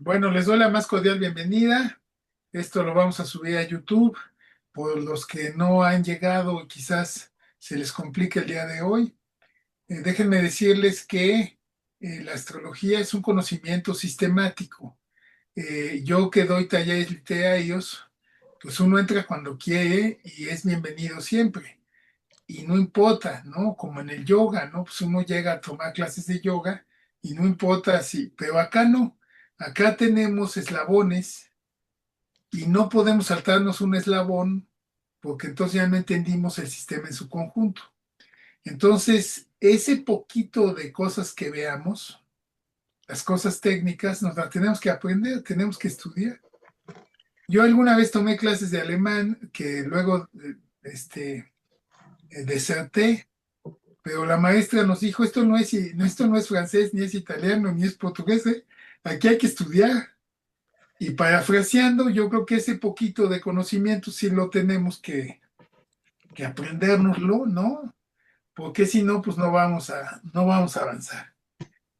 Bueno, les doy la más cordial bienvenida. Esto lo vamos a subir a YouTube. Por los que no han llegado, quizás se les complique el día de hoy. Déjenme decirles que la astrología es un conocimiento sistemático. Yo que doy talleres literarios, pues uno entra cuando quiere y es bienvenido siempre. Y no importa, ¿no? Como en el yoga, ¿no? Pues uno llega a tomar clases de yoga y no importa si, pero acá no. Acá tenemos eslabones y no podemos saltarnos un eslabón porque entonces ya no entendimos el sistema en su conjunto. Entonces, ese poquito de cosas que veamos, las cosas técnicas, nos las tenemos que aprender, tenemos que estudiar. Yo alguna vez tomé clases de alemán que luego deserté, pero la maestra nos dijo, esto no es francés, ni es italiano, ni es portugués, ¿eh? Aquí hay que estudiar. Y parafraseando, yo creo que ese poquito de conocimiento sí lo tenemos que aprendérnoslo, ¿no? Porque si no, pues no vamos a avanzar.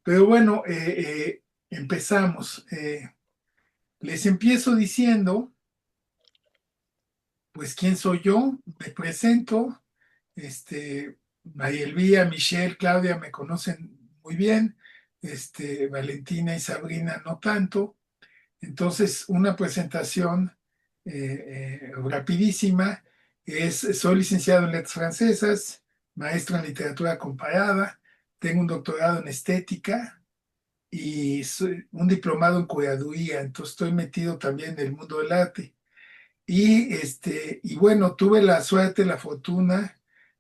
Pero bueno, empezamos. Les empiezo diciendo, pues, ¿quién soy yo? Me presento. María Elvira, Michelle, Claudia me conocen muy bien. Valentina y Sabrina no tanto. Entonces, una presentación rapidísima soy licenciado en letras francesas, maestro en literatura comparada, tengo un doctorado en estética y soy un diplomado en curaduría, entonces estoy metido también en el mundo del arte. Y bueno, tuve la suerte, la fortuna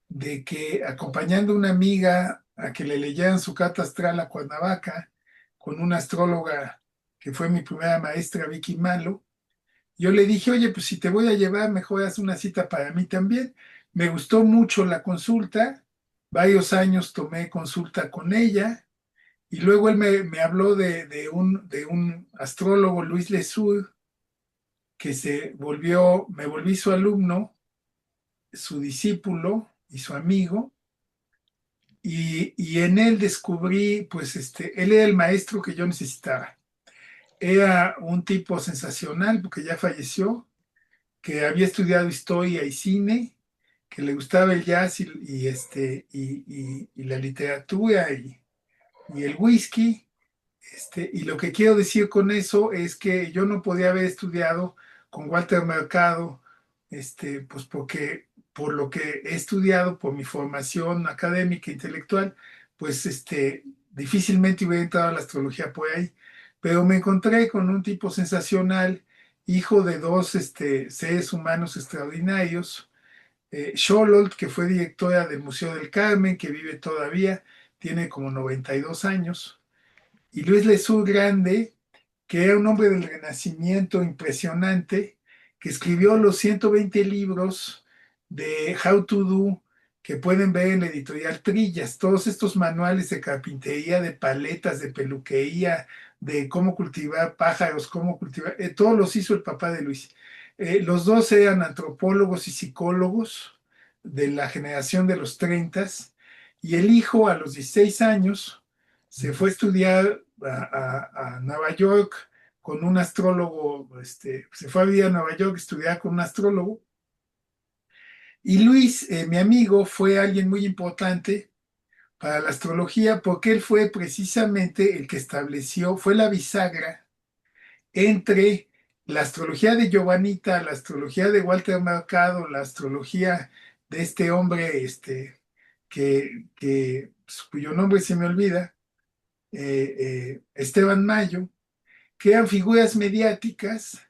de que acompañando a una amiga a que le leyeran su carta astral a Cuernavaca, con una astróloga que fue mi primera maestra, Vicky Malo, yo le dije, oye, pues si te voy a llevar, mejor haz una cita para mí también. Me gustó mucho la consulta, varios años tomé consulta con ella, y luego él me habló de un astrólogo, Luis Lesur, que me volví su alumno, su discípulo y su amigo, y en él descubrí, pues él era el maestro que yo necesitaba. Era un tipo sensacional porque ya falleció, que había estudiado historia y cine, que le gustaba el jazz y la literatura y el whisky. Y lo que quiero decir con eso es que yo no podía haber estudiado con Walter Mercado, pues porque por lo que he estudiado, por mi formación académica e intelectual, pues difícilmente hubiera entrado a la astrología por ahí. Pero me encontré con un tipo sensacional, hijo de dos seres humanos extraordinarios, Xolotl, que fue directora del Museo del Carmen, que vive todavía, tiene como 92 años, y Luis Lesur Grande, que era un hombre del Renacimiento impresionante, que escribió los 120 libros de How to Do, que pueden ver en la editorial Trillas, todos estos manuales de carpintería, de paletas, de peluquería, de cómo cultivar pájaros, cómo cultivar, todos los hizo el papá de Luis. Los dos eran antropólogos y psicólogos de la generación de los 30, y el hijo a los 16 años se fue a estudiar a Nueva York con un astrólogo, se fue a vivir a Nueva York a estudiar con un astrólogo. Y Luis, mi amigo, fue alguien muy importante para la astrología porque él fue precisamente el que estableció, fue la bisagra entre la astrología de Giovanita, la astrología de Walter Mercado, la astrología de este hombre cuyo nombre se me olvida, Esteban Mayo, que eran figuras mediáticas.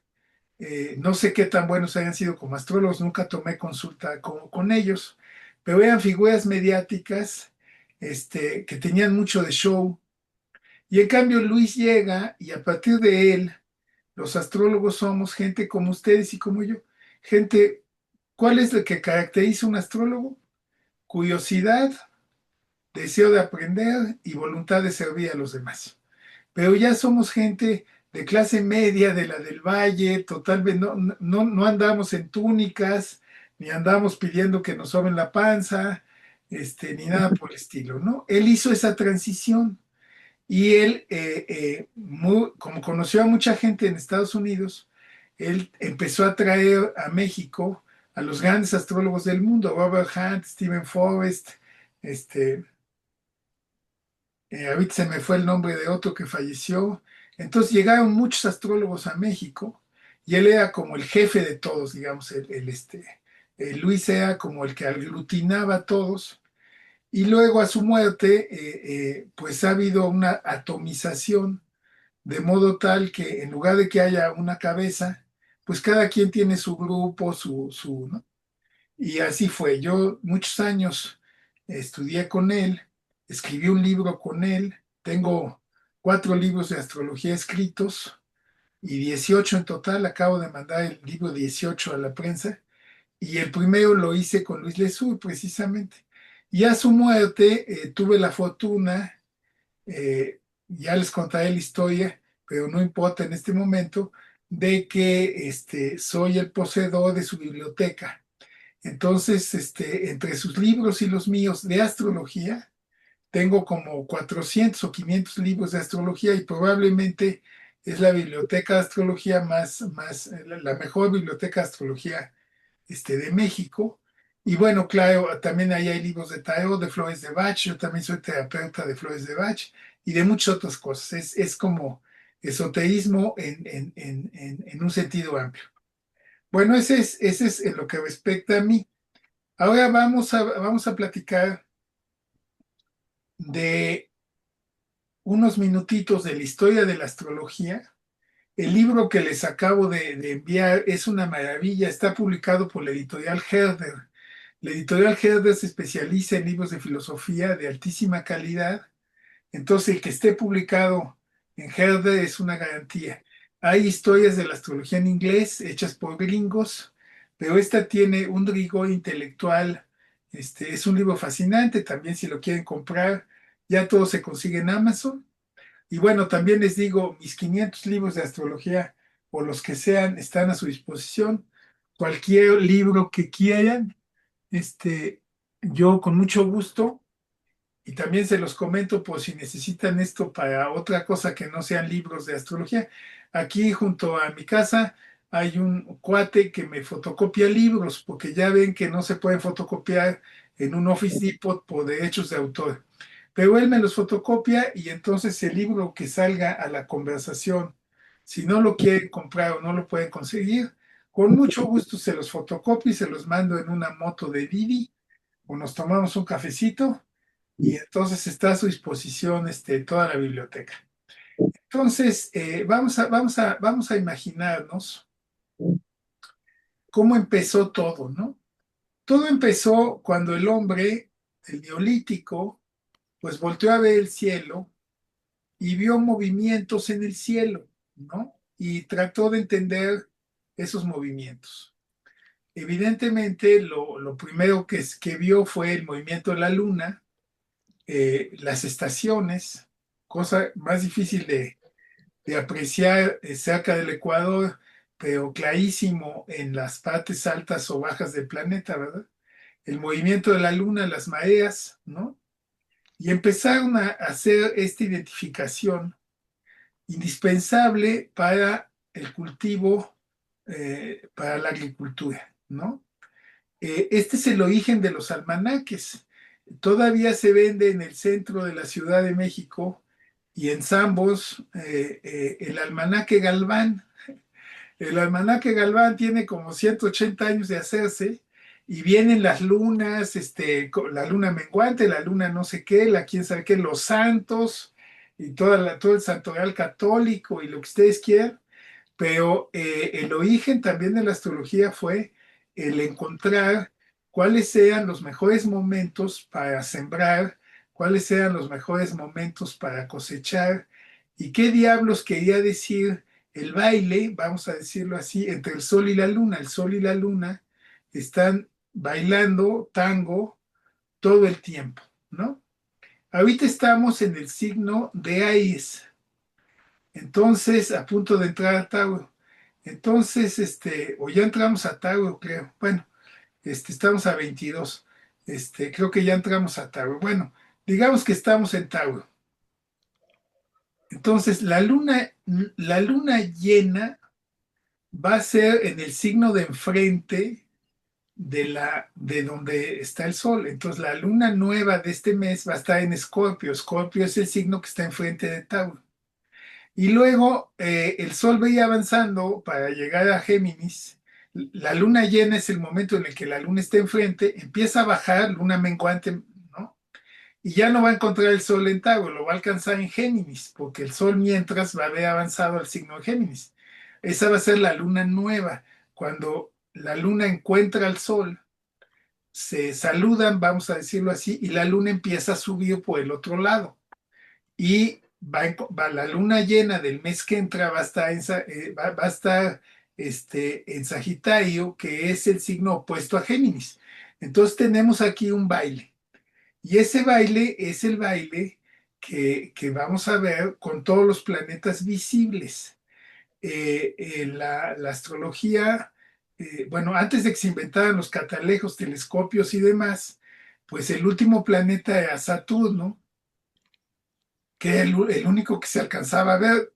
No sé qué tan buenos hayan sido como astrólogos, nunca tomé consulta con ellos, pero eran figuras mediáticas que tenían mucho de show. Y en cambio Luis llega y a partir de él, los astrólogos somos gente como ustedes y como yo. Gente, ¿cuál es lo que caracteriza a un astrólogo? Curiosidad, deseo de aprender y voluntad de servir a los demás. Pero ya somos gente de clase media, de la del Valle, totalmente, no andamos en túnicas, ni andamos pidiendo que nos soben la panza, ni nada por el estilo, ¿no? Él hizo esa transición Y él, como conoció a mucha gente en Estados Unidos, él empezó a traer a México a los grandes astrólogos del mundo, Robert Hunt, Stephen Forrest, este, ahorita se me fue el nombre de otro que falleció. Entonces llegaron muchos astrólogos a México y él era como el jefe de todos, digamos, Luis era como el que aglutinaba a todos. Y luego a su muerte, pues ha habido una atomización, de modo tal que en lugar de que haya una cabeza, pues cada quien tiene su grupo, ¿no? Y así fue. Yo muchos años estudié con él, escribí un libro con él, tengo 4 libros de astrología escritos y 18 en total. Acabo de mandar el libro 18 a la prensa y el primero lo hice con Luis Lesur precisamente. Y a su muerte tuve la fortuna, ya les contaré la historia, pero no importa en este momento, de que soy el poseedor de su biblioteca. Entonces, entre sus libros y los míos de astrología, tengo como 400 o 500 libros de astrología y probablemente es la biblioteca de astrología la mejor biblioteca de astrología de México. Y bueno, claro, también ahí hay libros de tarot, de flores de Bach. Yo también soy terapeuta de flores de Bach y de muchas otras cosas. Es como esoterismo en un sentido amplio. Bueno, ese es en lo que respecta a mí. Ahora vamos a platicar de unos minutitos de la historia de la astrología. El libro que les acabo de enviar es una maravilla, está publicado por la editorial Herder. La editorial Herder se especializa en libros de filosofía de altísima calidad, entonces el que esté publicado en Herder es una garantía. Hay historias de la astrología en inglés hechas por gringos, pero esta tiene un rigor intelectual. Es un libro fascinante, también si lo quieren comprar, ya todo se consigue en Amazon. Y bueno, también les digo, mis 500 libros de astrología o los que sean están a su disposición. Cualquier libro que quieran, yo con mucho gusto, y también se los comento por si necesitan esto para otra cosa que no sean libros de astrología. Aquí junto a mi casa hay un cuate que me fotocopia libros, porque ya ven que no se pueden fotocopiar en un Office Depot por derechos de autor. Pero él me los fotocopia y entonces el libro que salga a la conversación, si no lo quieren comprar o no lo pueden conseguir, con mucho gusto se los fotocopio y se los mando en una moto de Didi o nos tomamos un cafecito y entonces está a su disposición toda la biblioteca. Entonces, vamos a imaginarnos cómo empezó todo, ¿no? Todo empezó cuando el hombre, el neolítico, pues volteó a ver el cielo y vio movimientos en el cielo, ¿no? Y trató de entender esos movimientos. Evidentemente, lo primero que vio fue el movimiento de la luna, las estaciones, cosa más difícil de apreciar cerca del Ecuador, pero clarísimo en las partes altas o bajas del planeta, ¿verdad? El movimiento de la luna, las mareas, ¿no? Y empezaron a hacer esta identificación indispensable para el cultivo, para la agricultura, ¿no? Este es el origen de los almanaques. Todavía se vende en el centro de la Ciudad de México y en Zambos el almanaque Galván. El almanaque Galván tiene como 180 años de hacerse y vienen las lunas, la luna menguante, la luna no sé qué, la quién sabe qué, los santos y todo el santoral católico y lo que ustedes quieran, pero el origen también de la astrología fue el encontrar cuáles sean los mejores momentos para sembrar, cuáles sean los mejores momentos para cosechar y qué diablos quería decir el baile, vamos a decirlo así, entre el sol y la luna. El sol y la luna están bailando tango todo el tiempo, ¿no? Ahorita estamos en el signo de Aries, entonces a punto de entrar a Tauro. Entonces, o ya entramos a Tauro, creo. Bueno, estamos a 22. Creo que ya entramos a Tauro. Bueno, digamos que estamos en Tauro. Entonces, la luna llena va a ser en el signo de enfrente de donde está el sol. Entonces, la luna nueva de este mes va a estar en Escorpio. Escorpio es el signo que está enfrente de Tauro. Y luego el sol va a ir avanzando para llegar a Géminis. La luna llena es el momento en el que la luna está enfrente, empieza a bajar, luna menguante, ¿no? Y ya no va a encontrar el sol en Tauro, lo va a alcanzar en Géminis, porque el sol mientras va a haber avanzado al signo de Géminis. Esa va a ser la luna nueva. Cuando la luna encuentra al sol, se saludan, vamos a decirlo así, y la luna empieza a subir por el otro lado. Y la luna llena del mes que entra va a estar va a estar en Sagitario, que es el signo opuesto a Géminis. Entonces tenemos aquí un baile. Y ese baile es el baile que vamos a ver con todos los planetas visibles. La astrología, bueno, antes de que se inventaran los catalejos, telescopios y demás, pues el último planeta era Saturno, que era el único que se alcanzaba a ver.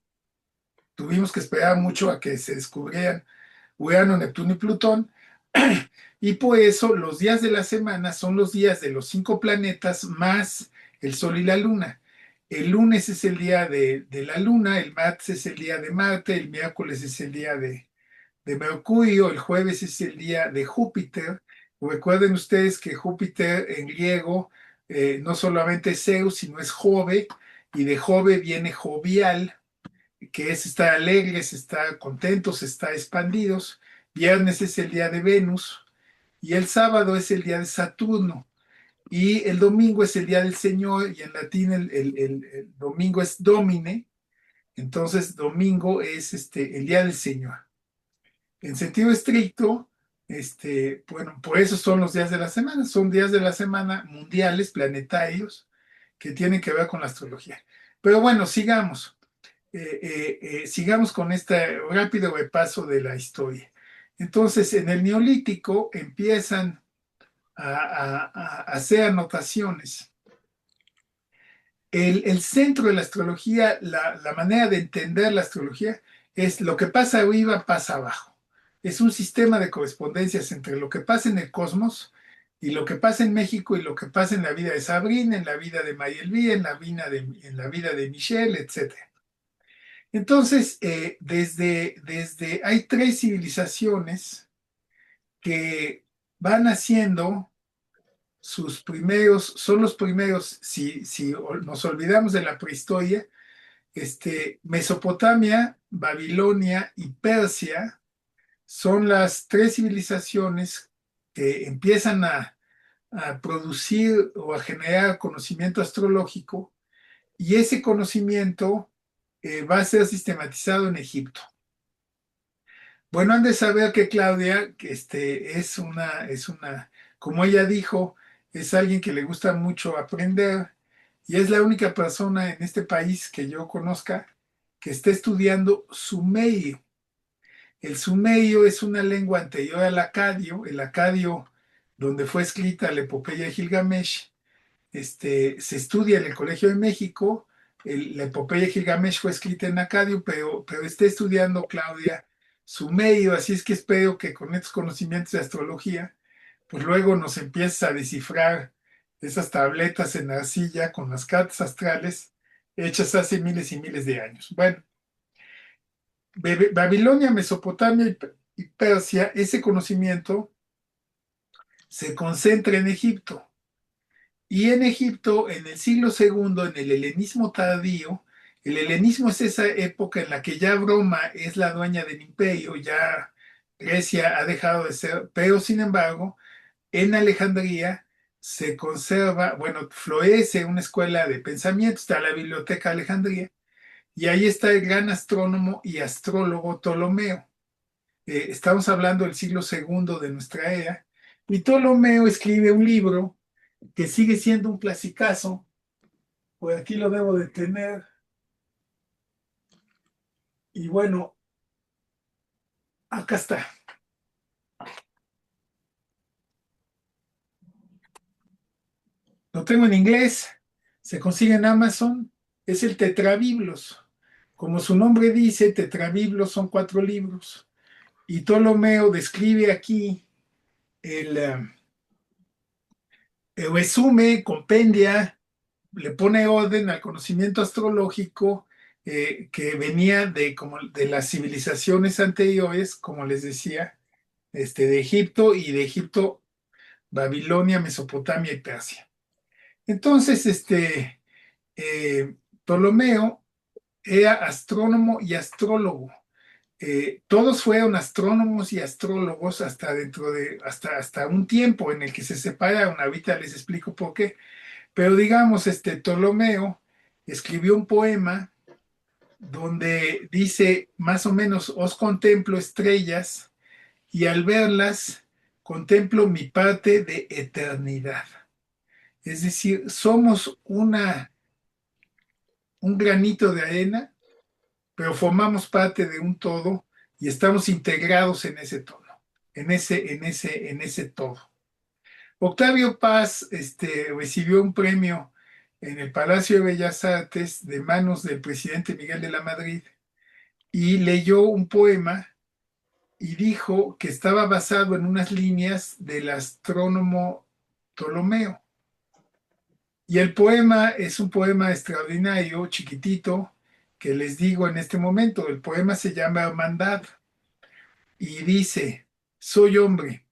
Tuvimos que esperar mucho a que se descubrieran Urano, Neptuno y Plutón. Y por eso los días de la semana son los días de los 5 planetas más el Sol y la Luna. El lunes es el día de la Luna, el martes es el día de Marte, el miércoles es el día de Mercurio, el jueves es el día de Júpiter. Recuerden ustedes que Júpiter en griego no solamente es Zeus, sino es Jove, y de Jove viene jovial, que es estar alegres, estar contentos, estar expandidos. Viernes es el día de Venus y el sábado es el día de Saturno y el domingo es el día del Señor y en latín el domingo es Domine, entonces domingo es el día del Señor. En sentido estricto, bueno, por eso son los días de la semana, son días de la semana mundiales, planetarios, que tienen que ver con la astrología. Pero bueno, sigamos con este rápido repaso de la historia. Entonces, en el Neolítico empiezan a hacer anotaciones. El centro de la astrología, la manera de entender la astrología, es lo que pasa arriba, pasa abajo. Es un sistema de correspondencias entre lo que pasa en el cosmos y lo que pasa en México y lo que pasa en la vida de Sabrina, en la vida de Mayelví, en la vida de Michelle, etcétera. Entonces, hay 3 civilizaciones que van haciendo son los primeros, si nos olvidamos de la prehistoria, Mesopotamia, Babilonia y Persia son las 3 civilizaciones que empiezan a producir o a generar conocimiento astrológico y ese conocimiento va a ser sistematizado en Egipto. Bueno, han de saber que Claudia, que como ella dijo, es alguien que le gusta mucho aprender y es la única persona en este país que yo conozca que está estudiando sumerio. El sumerio es una lengua anterior al acadio, el acadio donde fue escrita la epopeya de Gilgamesh, se estudia en el Colegio de México, la epopeya de Gilgamesh fue escrita en acadio, pero está estudiando Claudia sumerio, así es que espero que con estos conocimientos de astrología, pues luego nos empieces a descifrar esas tabletas en arcilla con las cartas astrales hechas hace miles y miles de años. Bueno, Babilonia, Mesopotamia y Persia, ese conocimiento se concentra en Egipto. Y en Egipto, en el siglo segundo, en el helenismo tardío, el helenismo es esa época en la que ya Roma es la dueña del imperio, ya Grecia ha dejado de ser, pero sin embargo, en Alejandría se conserva, bueno, florece una escuela de pensamiento, está la Biblioteca de Alejandría, y ahí está el gran astrónomo y astrólogo Ptolomeo. Estamos hablando del siglo segundo de nuestra era, y Ptolomeo escribe un libro que sigue siendo un clasicazo, por aquí lo debo de tener, y bueno, acá está. Lo tengo en inglés, se consigue en Amazon, es el Tetrabiblos. Como su nombre dice, tetrabiblos son 4 libros. Y Ptolomeo describe aquí el, resume, compendia, le pone orden al conocimiento astrológico que venía de, como, de las civilizaciones anteriores, como les decía, de Egipto y de Egipto, Babilonia, Mesopotamia y Persia. Entonces, Ptolomeo era astrónomo y astrólogo. Todos fueron astrónomos y astrólogos hasta dentro de, hasta un tiempo en el que se separaron. Ahorita les explico por qué. Pero digamos, Ptolomeo escribió un poema donde dice más o menos, os contemplo estrellas y al verlas contemplo mi parte de eternidad. Es decir, somos un granito de arena, pero formamos parte de un todo y estamos integrados en ese todo, en ese todo. Octavio Paz recibió un premio en el Palacio de Bellas Artes de manos del presidente Miguel de la Madrid y leyó un poema y dijo que estaba basado en unas líneas del astrónomo Ptolomeo. Y el poema es un poema extraordinario, chiquitito, que les digo en este momento. El poema se llama Hermandad y dice, soy hombre,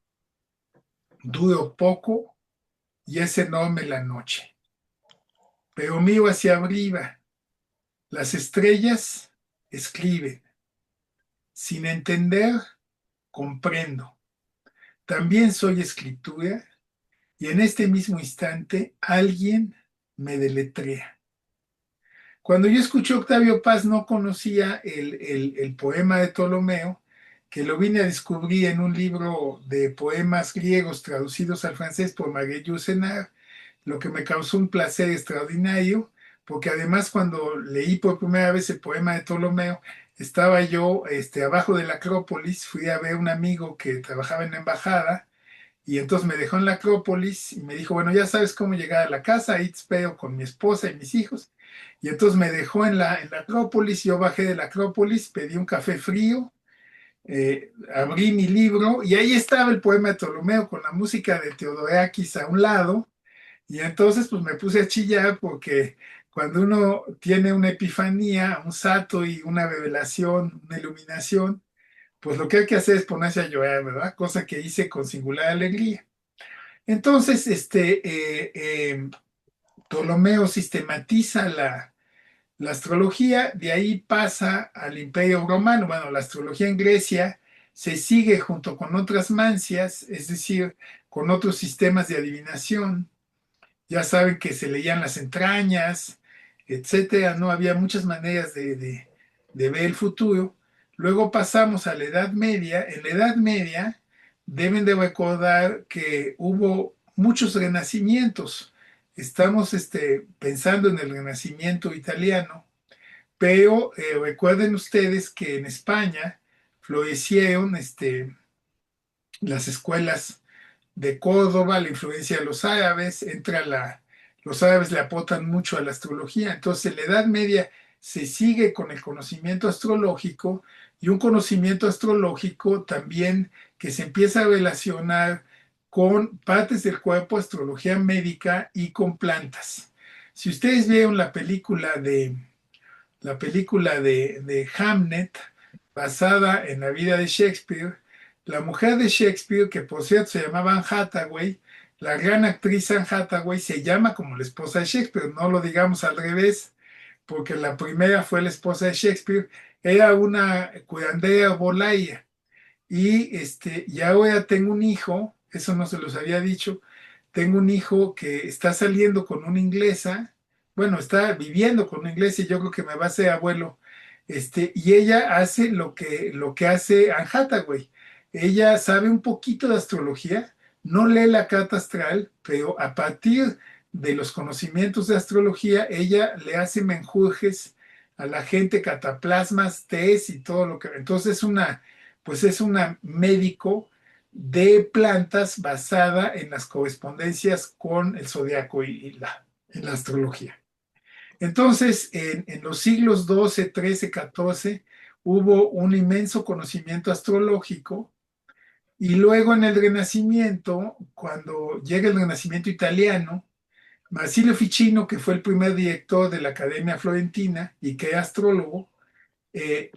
duro poco y es enorme la noche, pero miro hacia arriba, las estrellas escriben, sin entender, comprendo. También soy escritura y en este mismo instante alguien me deletrea. Cuando yo escuché Octavio Paz no conocía el poema de Ptolomeo, que lo vine a descubrir en un libro de poemas griegos traducidos al francés por Marie Yourcenar, lo que me causó un placer extraordinario, porque además cuando leí por primera vez el poema de Ptolomeo, estaba yo abajo de la Acrópolis, fui a ver un amigo que trabajaba en la embajada, y entonces me dejó en la Acrópolis y me dijo, bueno, ya sabes cómo llegar a la casa, ahí te espero con mi esposa y mis hijos. Y entonces me dejó en la Acrópolis, yo bajé de la Acrópolis, pedí un café frío, abrí mi libro y ahí estaba el poema de Ptolomeo con la música de Theodorakis a un lado. Y entonces pues me puse a chillar porque cuando uno tiene una epifanía, un sato y una revelación, una iluminación, pues lo que hay que hacer es ponerse a llorar, ¿verdad? Cosa que hice con singular alegría. Entonces, Ptolomeo sistematiza la astrología, de ahí pasa al Imperio Romano. Bueno, la astrología en Grecia se sigue junto con otras mancias, es decir, con otros sistemas de adivinación. Ya saben que se leían las entrañas, etcétera, ¿no? Había muchas maneras de ver el futuro. Luego pasamos a la Edad Media. En la Edad Media deben de recordar que hubo muchos renacimientos. Estamos pensando en el Renacimiento italiano, pero recuerden ustedes que en España florecieron las escuelas de Córdoba, la influencia de los árabes, los árabes le aportan mucho a la astrología. Entonces, en la Edad Media se sigue con el conocimiento astrológico y un conocimiento astrológico también que se empieza a relacionar con partes del cuerpo, astrología médica y con plantas. Si ustedes vieron la película de Hamlet, basada en la vida de Shakespeare, la mujer de Shakespeare, que por cierto se llamaba Anne Hathaway, la gran actriz Anne Hathaway se llama como la esposa de Shakespeare, no lo digamos al revés, porque la primera fue la esposa de Shakespeare, era una curandera bolaya, y ahora tengo un hijo, eso no se los había dicho, tengo un hijo que está saliendo con una inglesa, bueno, está viviendo con una inglesa y yo creo que me va a ser abuelo, y ella hace lo que hace Anne Hathaway. Ella sabe un poquito de astrología, no lee la carta astral, pero a partir de los conocimientos de astrología, ella le hace menjurjes a la gente, cataplasmas, tés y todo lo que... Entonces pues es una médico de plantas basada en las correspondencias con el zodiaco y la astrología. Entonces, en los siglos XII, XIII, XIV, hubo un inmenso conocimiento astrológico y luego en el Renacimiento, cuando llega el Renacimiento italiano, Marsilio Ficino, que fue el primer director de la Academia Florentina y que era astrólogo, eh,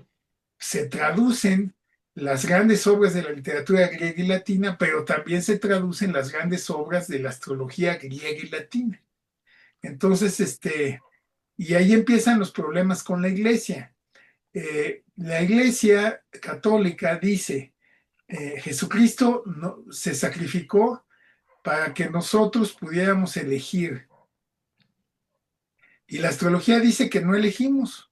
se traducen las grandes obras de la literatura griega y latina, pero también se traducen las grandes obras de la astrología griega y latina. Entonces, y ahí empiezan los problemas con la iglesia. La iglesia católica dice, Jesucristo se sacrificó para que nosotros pudiéramos elegir. Y la astrología dice que no elegimos,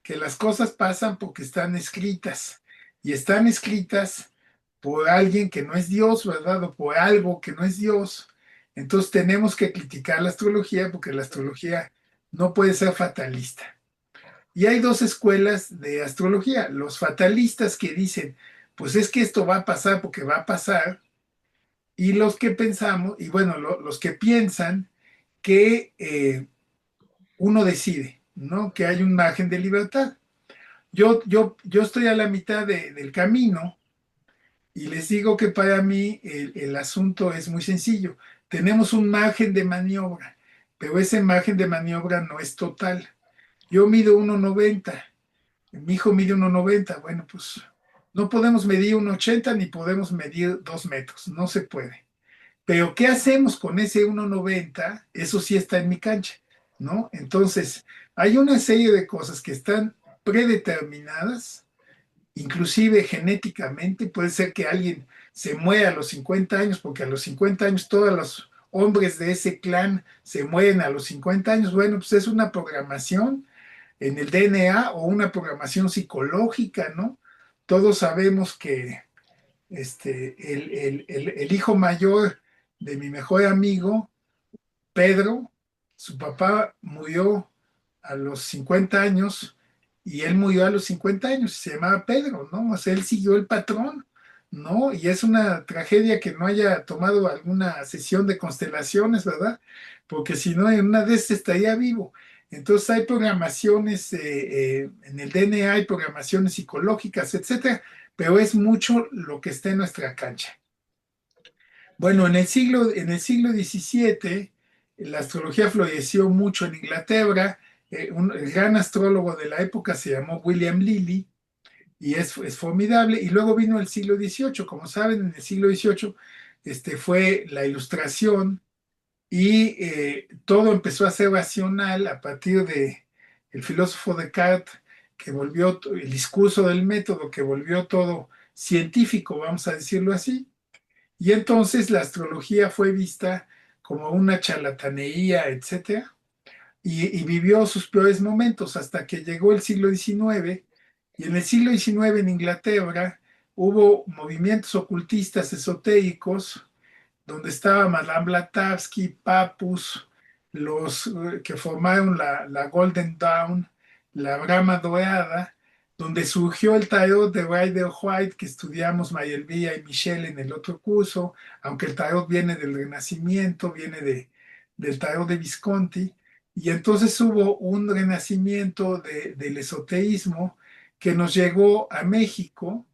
que las cosas pasan porque están escritas. Y están escritas por alguien que no es Dios, ¿verdad? O por algo que no es Dios. Entonces tenemos que criticar la astrología porque la astrología no puede ser fatalista. Y hay dos escuelas de astrología, los fatalistas que dicen, pues es que esto va a pasar porque va a pasar, y los que pensamos, y bueno, los que piensan que uno decide, ¿no? Que hay un margen de libertad. Yo estoy a la mitad del camino y les digo que para mí el asunto es muy sencillo. Tenemos un margen de maniobra, pero ese margen de maniobra no es total. Yo mido 1,90, mi hijo mide 1,90. Bueno, pues no podemos medir 1,80 ni podemos medir 2 metros, no se puede. Pero ¿qué hacemos con ese 1,90? Eso sí está en mi cancha, ¿no? Entonces, hay una serie de cosas que están predeterminadas, inclusive genéticamente. Puede ser que alguien se muera a los 50 años, porque a los 50 años todos los hombres de ese clan se mueren a los 50 años. Bueno, pues es una programación en el DNA o una programación psicológica, ¿no? Todos sabemos que el hijo mayor de mi mejor amigo, Pedro, su papá murió a los 50 años y él murió a los 50 años, se llamaba Pedro, ¿no? O sea, él siguió el patrón, ¿no? Y es una tragedia que no haya tomado alguna sesión de constelaciones, ¿verdad? Porque si no, en una de estas estaría vivo. Entonces hay programaciones en el DNA, hay programaciones psicológicas, etcétera, pero es mucho lo que está en nuestra cancha. Bueno, en el siglo XVII, la astrología floreció mucho en Inglaterra. El gran astrólogo de la época se llamó William Lilly y es formidable. Y luego vino el siglo XVIII. Como saben, en el siglo XVIII fue la Ilustración y todo empezó a ser racional a partir de el filósofo Descartes, que volvió el discurso del método, que volvió todo científico, vamos a decirlo así. Y entonces la astrología fue vista como una charlatanería, etcétera, y vivió sus peores momentos hasta que llegó el siglo XIX. Y en el siglo XIX en Inglaterra hubo movimientos ocultistas esotéricos donde estaba Madame Blavatsky, Papus, los que formaron la Golden Dawn, la Brahma Dorada, donde surgió el tarot de Rider White que estudiamos Mayelvía y Michelle en el otro curso, aunque el tarot viene del Renacimiento, viene del tarot de Visconti, y entonces hubo un renacimiento del esoterismo que nos llegó a México.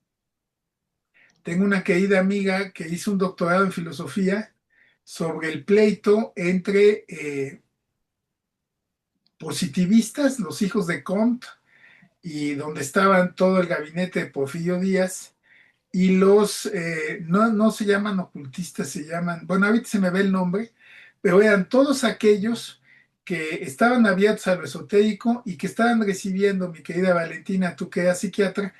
Tengo una querida amiga que hizo un doctorado en filosofía sobre el pleito entre positivistas, los hijos de Comte, y donde estaban todo el gabinete de Porfirio Díaz, y no se llaman ocultistas, se llaman, bueno, ahorita se me ve el nombre, pero eran todos aquellos que estaban abiertos a lo esotérico y que estaban recibiendo, mi querida Valentina, tú que eres psiquiatra,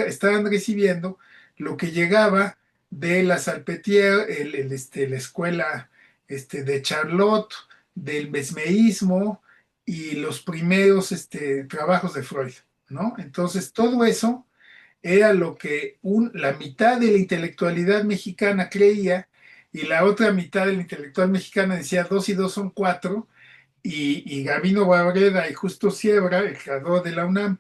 estaban recibiendo lo que llegaba de la Salpetier, la escuela de Charlotte, del mesmerismo y los primeros trabajos de Freud, ¿no? Entonces, todo eso era lo que la mitad de la intelectualidad mexicana creía y la otra mitad de la intelectual mexicana decía 2 y 2 son 4, y Gabino Barreda y Justo Siebra, el creador de la UNAM,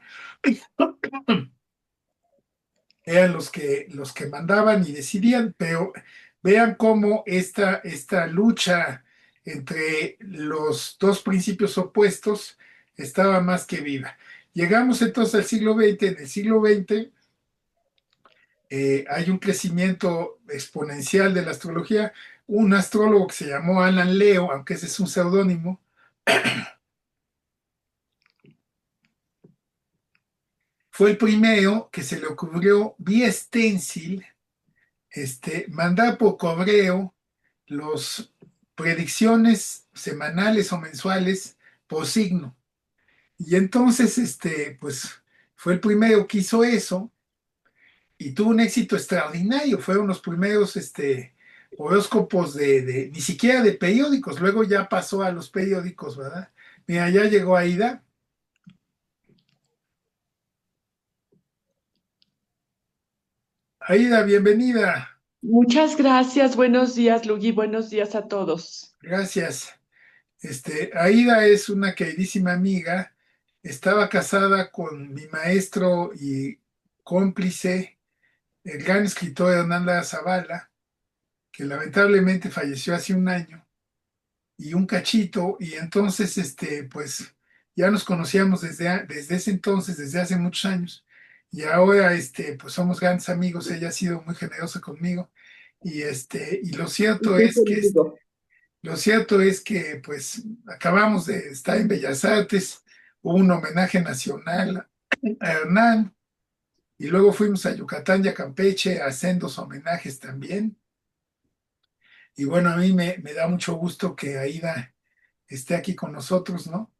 eran los que mandaban y decidían. Pero vean cómo esta lucha entre los dos principios opuestos estaba más que viva. Llegamos entonces al siglo XX. En el siglo XX hay un crecimiento exponencial de la astrología. Un astrólogo que se llamó Alan Leo, aunque ese es un seudónimo, fue el primero que se le ocurrió vía stencil mandar por correo las predicciones semanales o mensuales por signo. Y entonces, pues fue el primero que hizo eso y tuvo un éxito extraordinario. Fueron los primeros horóscopos ni siquiera de periódicos, luego ya pasó a los periódicos, ¿verdad? Mira, ya llegó Aida. Aida, bienvenida. Muchas gracias, buenos días, Luigi, buenos días a todos. Gracias. Aida es una queridísima amiga. Estaba casada con mi maestro y cómplice, el gran escritor Hernán Zavala, que lamentablemente falleció hace un año y un cachito, y entonces, pues ya nos conocíamos desde ese entonces, desde hace muchos años, y ahora, pues somos grandes amigos. Ella ha sido muy generosa conmigo, y Y qué conmigo. lo cierto es que, pues, acabamos de estar en Bellas Artes, hubo un homenaje nacional a Hernán, y luego fuimos a Yucatán y a Campeche a sendos homenajes también. Y bueno, a mí me da mucho gusto que Aida esté aquí con nosotros, ¿no?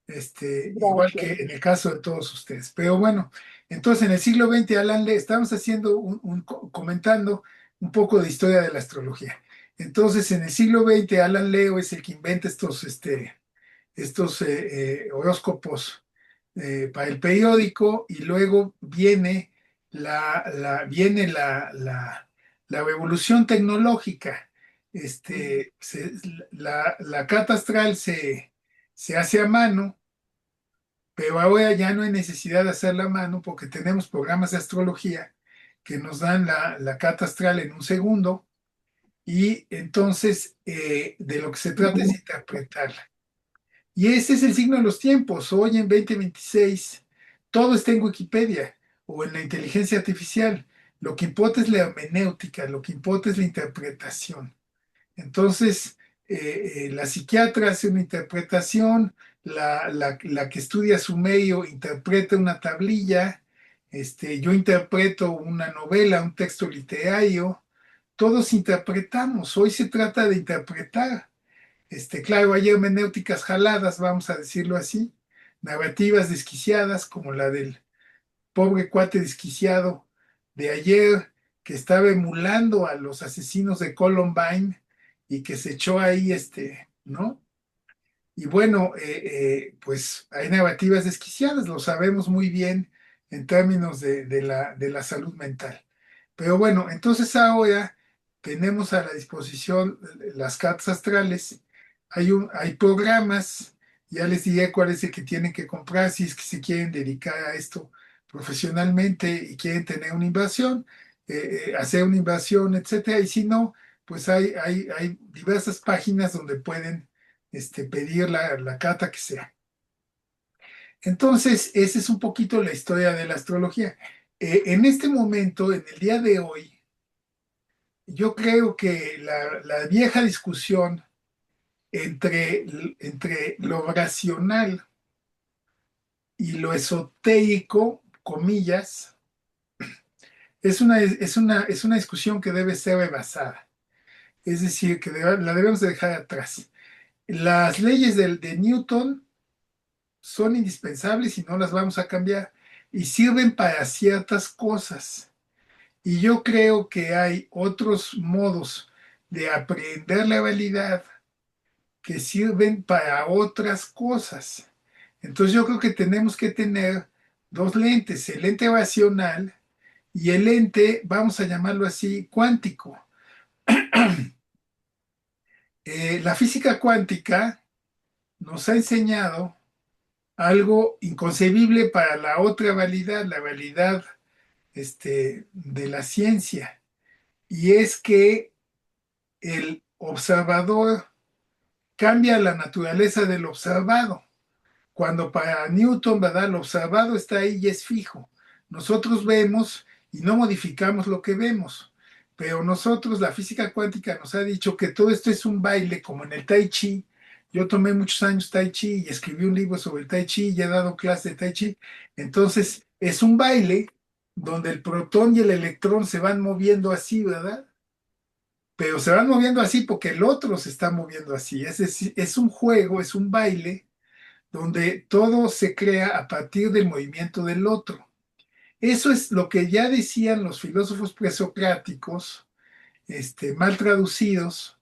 Igual que Gracias. en el caso de todos ustedes. Pero bueno, entonces en el siglo XX, Alan, le estamos haciendo comentando un poco de historia de la astrología. Entonces, en el siglo XX, Alan Leo es el que inventa estos horóscopos para el periódico, y luego viene la revolución tecnológica. La carta astral se hace a mano, pero ahora ya no hay necesidad de hacerla a mano porque tenemos programas de astrología que nos dan la carta astral en un segundo, y entonces de lo que se trata es interpretarla. Y ese es el signo de los tiempos. Hoy en 2026 todo está en Wikipedia o en la inteligencia artificial. Lo que importa es la hermenéutica, lo que importa es la interpretación. Entonces, la psiquiatra hace una interpretación, la que estudia sumerio interpreta una tablilla, yo interpreto una novela, un texto literario. Todos interpretamos. Hoy se trata de interpretar. Claro, hay hermenéuticas jaladas, vamos a decirlo así, narrativas desquiciadas, como la del pobre cuate desquiciado de ayer, que estaba emulando a los asesinos de Columbine y que se echó ahí, ¿no? Y bueno, pues hay narrativas desquiciadas, lo sabemos muy bien en términos de la salud mental. Pero bueno, entonces ahora tenemos a la disposición las cartas astrales. Hay programas, ya les diré cuál es el que tienen que comprar si es que se quieren dedicar a esto profesionalmente y quieren tener una inversión, hacer una inversión, etcétera. Y si no, pues hay diversas páginas donde pueden pedir la carta que sea. Entonces, esa es un poquito la historia de la astrología. En este momento, en el día de hoy, yo creo que la vieja discusión entre lo racional y lo esotérico, comillas, es una discusión que debe ser rebasada. Es decir, que la debemos de dejar atrás. Las leyes de Newton son indispensables y no las vamos a cambiar, y sirven para ciertas cosas. Y yo creo que hay otros modos de aprender la realidad que sirven para otras cosas. Entonces yo creo que tenemos que tener dos lentes, el lente racional y el lente, vamos a llamarlo así, cuántico. La física cuántica nos ha enseñado algo inconcebible para la otra realidad, la realidad de la ciencia, y es que el observador cambia la naturaleza del observado. Cuando para Newton, ¿verdad? Lo observado está ahí y es fijo. Nosotros vemos y no modificamos lo que vemos. Pero nosotros, la física cuántica nos ha dicho que todo esto es un baile, como en el Tai Chi. Yo tomé muchos años Tai Chi y escribí un libro sobre el Tai Chi y he dado clases de Tai Chi. Entonces, es un baile donde el protón y el electrón se van moviendo así, ¿verdad? Pero se van moviendo así porque el otro se está moviendo así. Es decir, es un juego, es un baile donde todo se crea a partir del movimiento del otro. Eso es lo que ya decían los filósofos presocráticos, mal traducidos,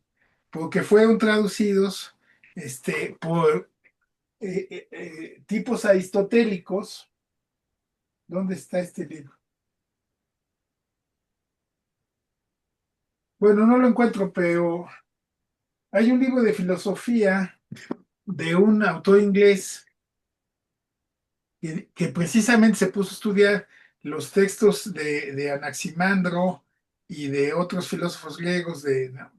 porque fueron traducidos por tipos aristotélicos. ¿Dónde está este libro? Bueno, no lo encuentro, pero hay un libro de filosofía de un autor inglés que precisamente se puso a estudiar los textos de Anaximandro y de otros filósofos griegos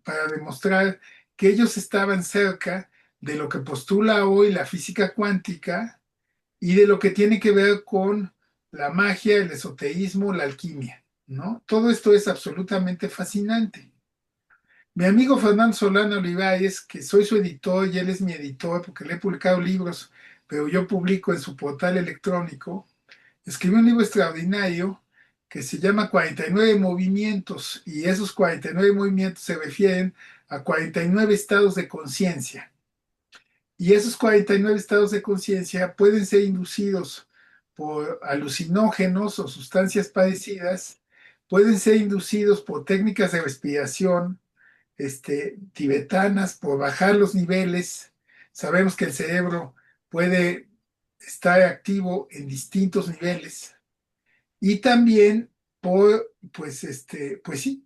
para demostrar que ellos estaban cerca de lo que postula hoy la física cuántica y de lo que tiene que ver con la magia, el esoterismo, la alquimia, ¿no? Todo esto es absolutamente fascinante. Mi amigo Fernando Solano Olivares, que soy su editor y él es mi editor porque le he publicado libros, pero yo publico en su portal electrónico, escribió un libro extraordinario que se llama 49 movimientos y esos 49 movimientos se refieren a 49 estados de conciencia. Y esos 49 estados de conciencia pueden ser inducidos por alucinógenos o sustancias parecidas, pueden ser inducidos por técnicas de respiración, tibetanas, por bajar los niveles. Sabemos que el cerebro puede estar activo en distintos niveles y también pues sí,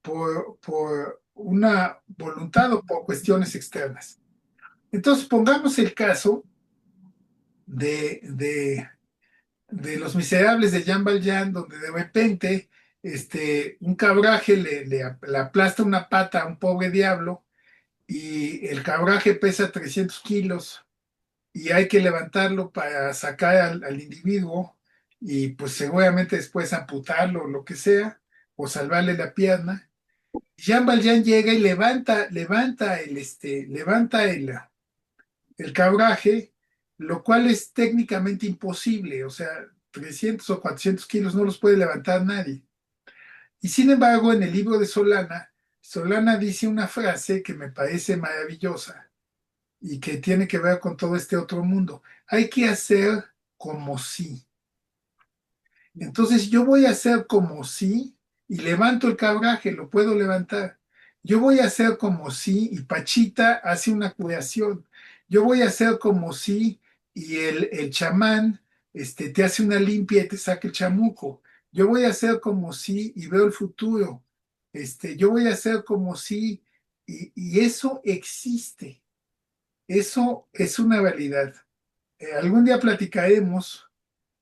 por una voluntad o por cuestiones externas. Entonces, pongamos el caso de, de, de Los Miserables de Jean Valjean, donde de repente un cabraje le aplasta una pata a un pobre diablo y el cabraje pesa 300 kilos y hay que levantarlo para sacar al individuo y pues seguramente después amputarlo o lo que sea, o salvarle la pierna. Jean Valjean llega y levanta el cabraje, lo cual es técnicamente imposible, o sea, 300 o 400 kilos no los puede levantar nadie. Y sin embargo, en el libro de Solana, Solana dice una frase que me parece maravillosa y que tiene que ver con todo este otro mundo. Hay que hacer como si. Entonces yo voy a hacer como si y levanto el cabraje, lo puedo levantar. Yo voy a hacer como si y Pachita hace una curación. Yo voy a hacer como si y el chamán te hace una limpia y te saca el chamuco. Yo voy a hacer como si y veo el futuro. Yo voy a hacer como si y eso existe. Eso es una realidad. Algún día platicaremos.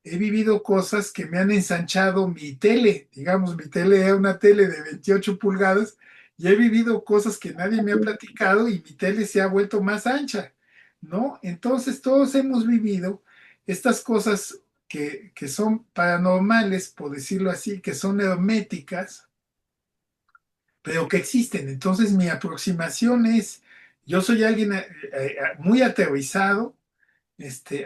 He vivido cosas que me han ensanchado mi tele, digamos, mi tele era una tele de 28 pulgadas y he vivido cosas que nadie me ha platicado y mi tele se ha vuelto más ancha, ¿no? Entonces todos hemos vivido estas cosas que son paranormales, por decirlo así, que son herméticas, pero que existen. Entonces mi aproximación es, yo soy alguien muy aterrizado,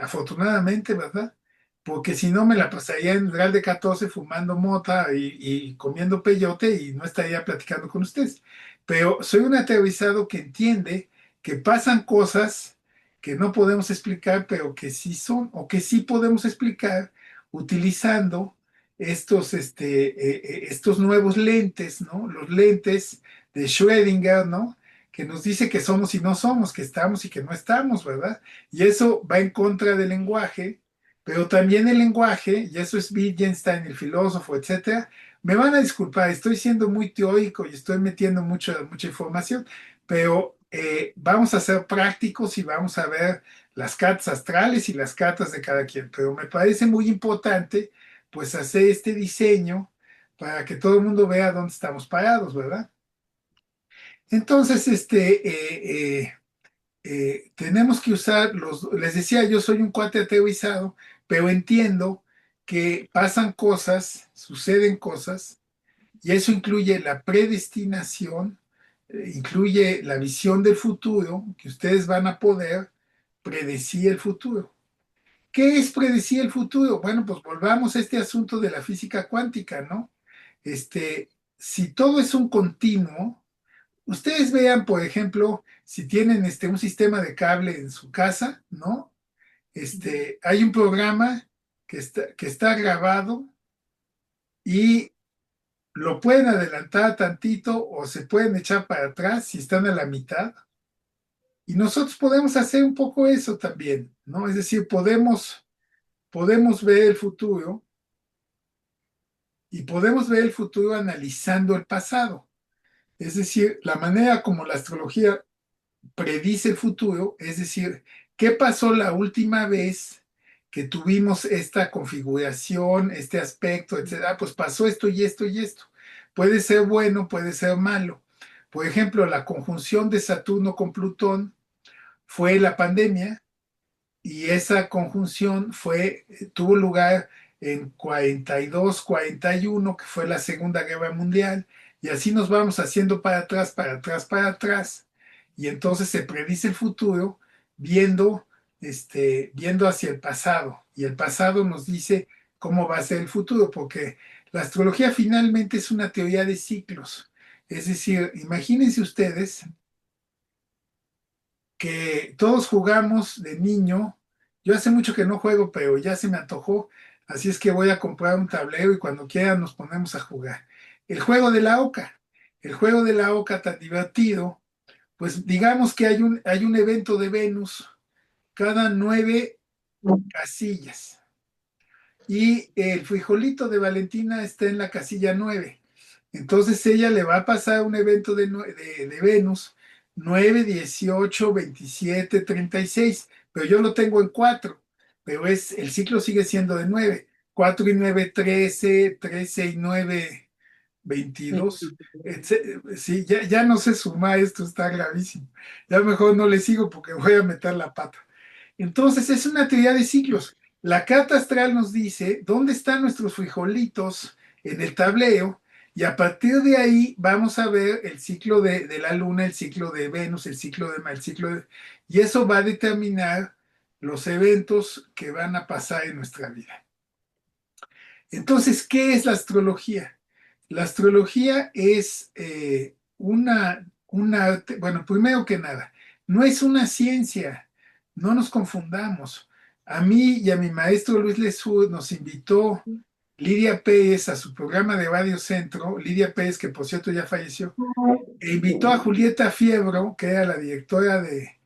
afortunadamente, ¿verdad? Porque si no me la pasaría en el Real de 14 fumando mota y comiendo peyote y no estaría platicando con ustedes. Pero soy un aterrizado que entiende que pasan cosas que no podemos explicar, pero que sí son, o que sí podemos explicar utilizando estos nuevos lentes, ¿no? Los lentes de Schrödinger, ¿no? Que nos dice que somos y no somos, que estamos y que no estamos, ¿verdad? Y eso va en contra del lenguaje, pero también el lenguaje, y eso es Wittgenstein, el filósofo, etcétera. Me van a disculpar, estoy siendo muy teórico y estoy metiendo mucha información, pero vamos a ser prácticos y vamos a ver las cartas astrales y las cartas de cada quien. Pero me parece muy importante, pues, hacer este diseño para que todo el mundo vea dónde estamos parados, ¿verdad? Entonces, tenemos que usar les decía, yo soy un cuate aterrizado, pero entiendo que pasan cosas, suceden cosas, y eso incluye la predestinación, incluye la visión del futuro, que ustedes van a poder predecir el futuro. ¿Qué es predecir el futuro? Bueno, pues volvamos a este asunto de la física cuántica, ¿no? Este, si todo es un continuo, ustedes vean, por ejemplo, si tienen un sistema de cable en su casa, ¿no? Hay un programa que está grabado y lo pueden adelantar tantito o se pueden echar para atrás si están a la mitad. Y nosotros podemos hacer un poco eso también, ¿no? Es decir, podemos ver el futuro y podemos ver el futuro analizando el pasado. Es decir, la manera como la astrología predice el futuro, es decir, ¿qué pasó la última vez que tuvimos esta configuración, este aspecto, etcétera? Pues pasó esto y esto y esto. Puede ser bueno, puede ser malo. Por ejemplo, la conjunción de Saturno con Plutón fue la pandemia y esa conjunción tuvo lugar en 42, 41, que fue la Segunda Guerra Mundial, y así nos vamos haciendo para atrás, para atrás, para atrás, y entonces se predice el futuro viendo, viendo hacia el pasado, y el pasado nos dice cómo va a ser el futuro, porque la astrología finalmente es una teoría de ciclos. Es decir, imagínense ustedes que todos jugamos de niño. Yo hace mucho que no juego, pero ya se me antojó, así es que voy a comprar un tablero y cuando quiera nos ponemos a jugar. El juego de la oca, el juego de la oca tan divertido, pues digamos que hay un evento de Venus cada 9 casillas y el frijolito de Valentina está en la casilla 9. Entonces ella le va a pasar un evento de Venus 9, 18, 27, 36, pero yo lo tengo en 4, pero el ciclo sigue siendo de 9. 4 y 9, 13, 13 y 9, 22. Sí, ya no sé sumar, esto está gravísimo. Ya mejor no le sigo porque voy a meter la pata. Entonces es una teoría de ciclos. La carta astral nos dice dónde están nuestros frijolitos en el tablero y a partir de ahí vamos a ver el ciclo de la luna, el ciclo de Venus, el ciclo de el ciclo de... Y eso va a determinar los eventos que van a pasar en nuestra vida. Entonces, ¿qué es la astrología? La astrología es un arte, bueno, primero que nada, no es una ciencia, no nos confundamos. A mí y a mi maestro Luis Lesur nos invitó Lidia Pérez a su programa de Radio Centro, Lidia Pérez, que por cierto ya falleció, e invitó a Julieta Fiebro, que era la directora de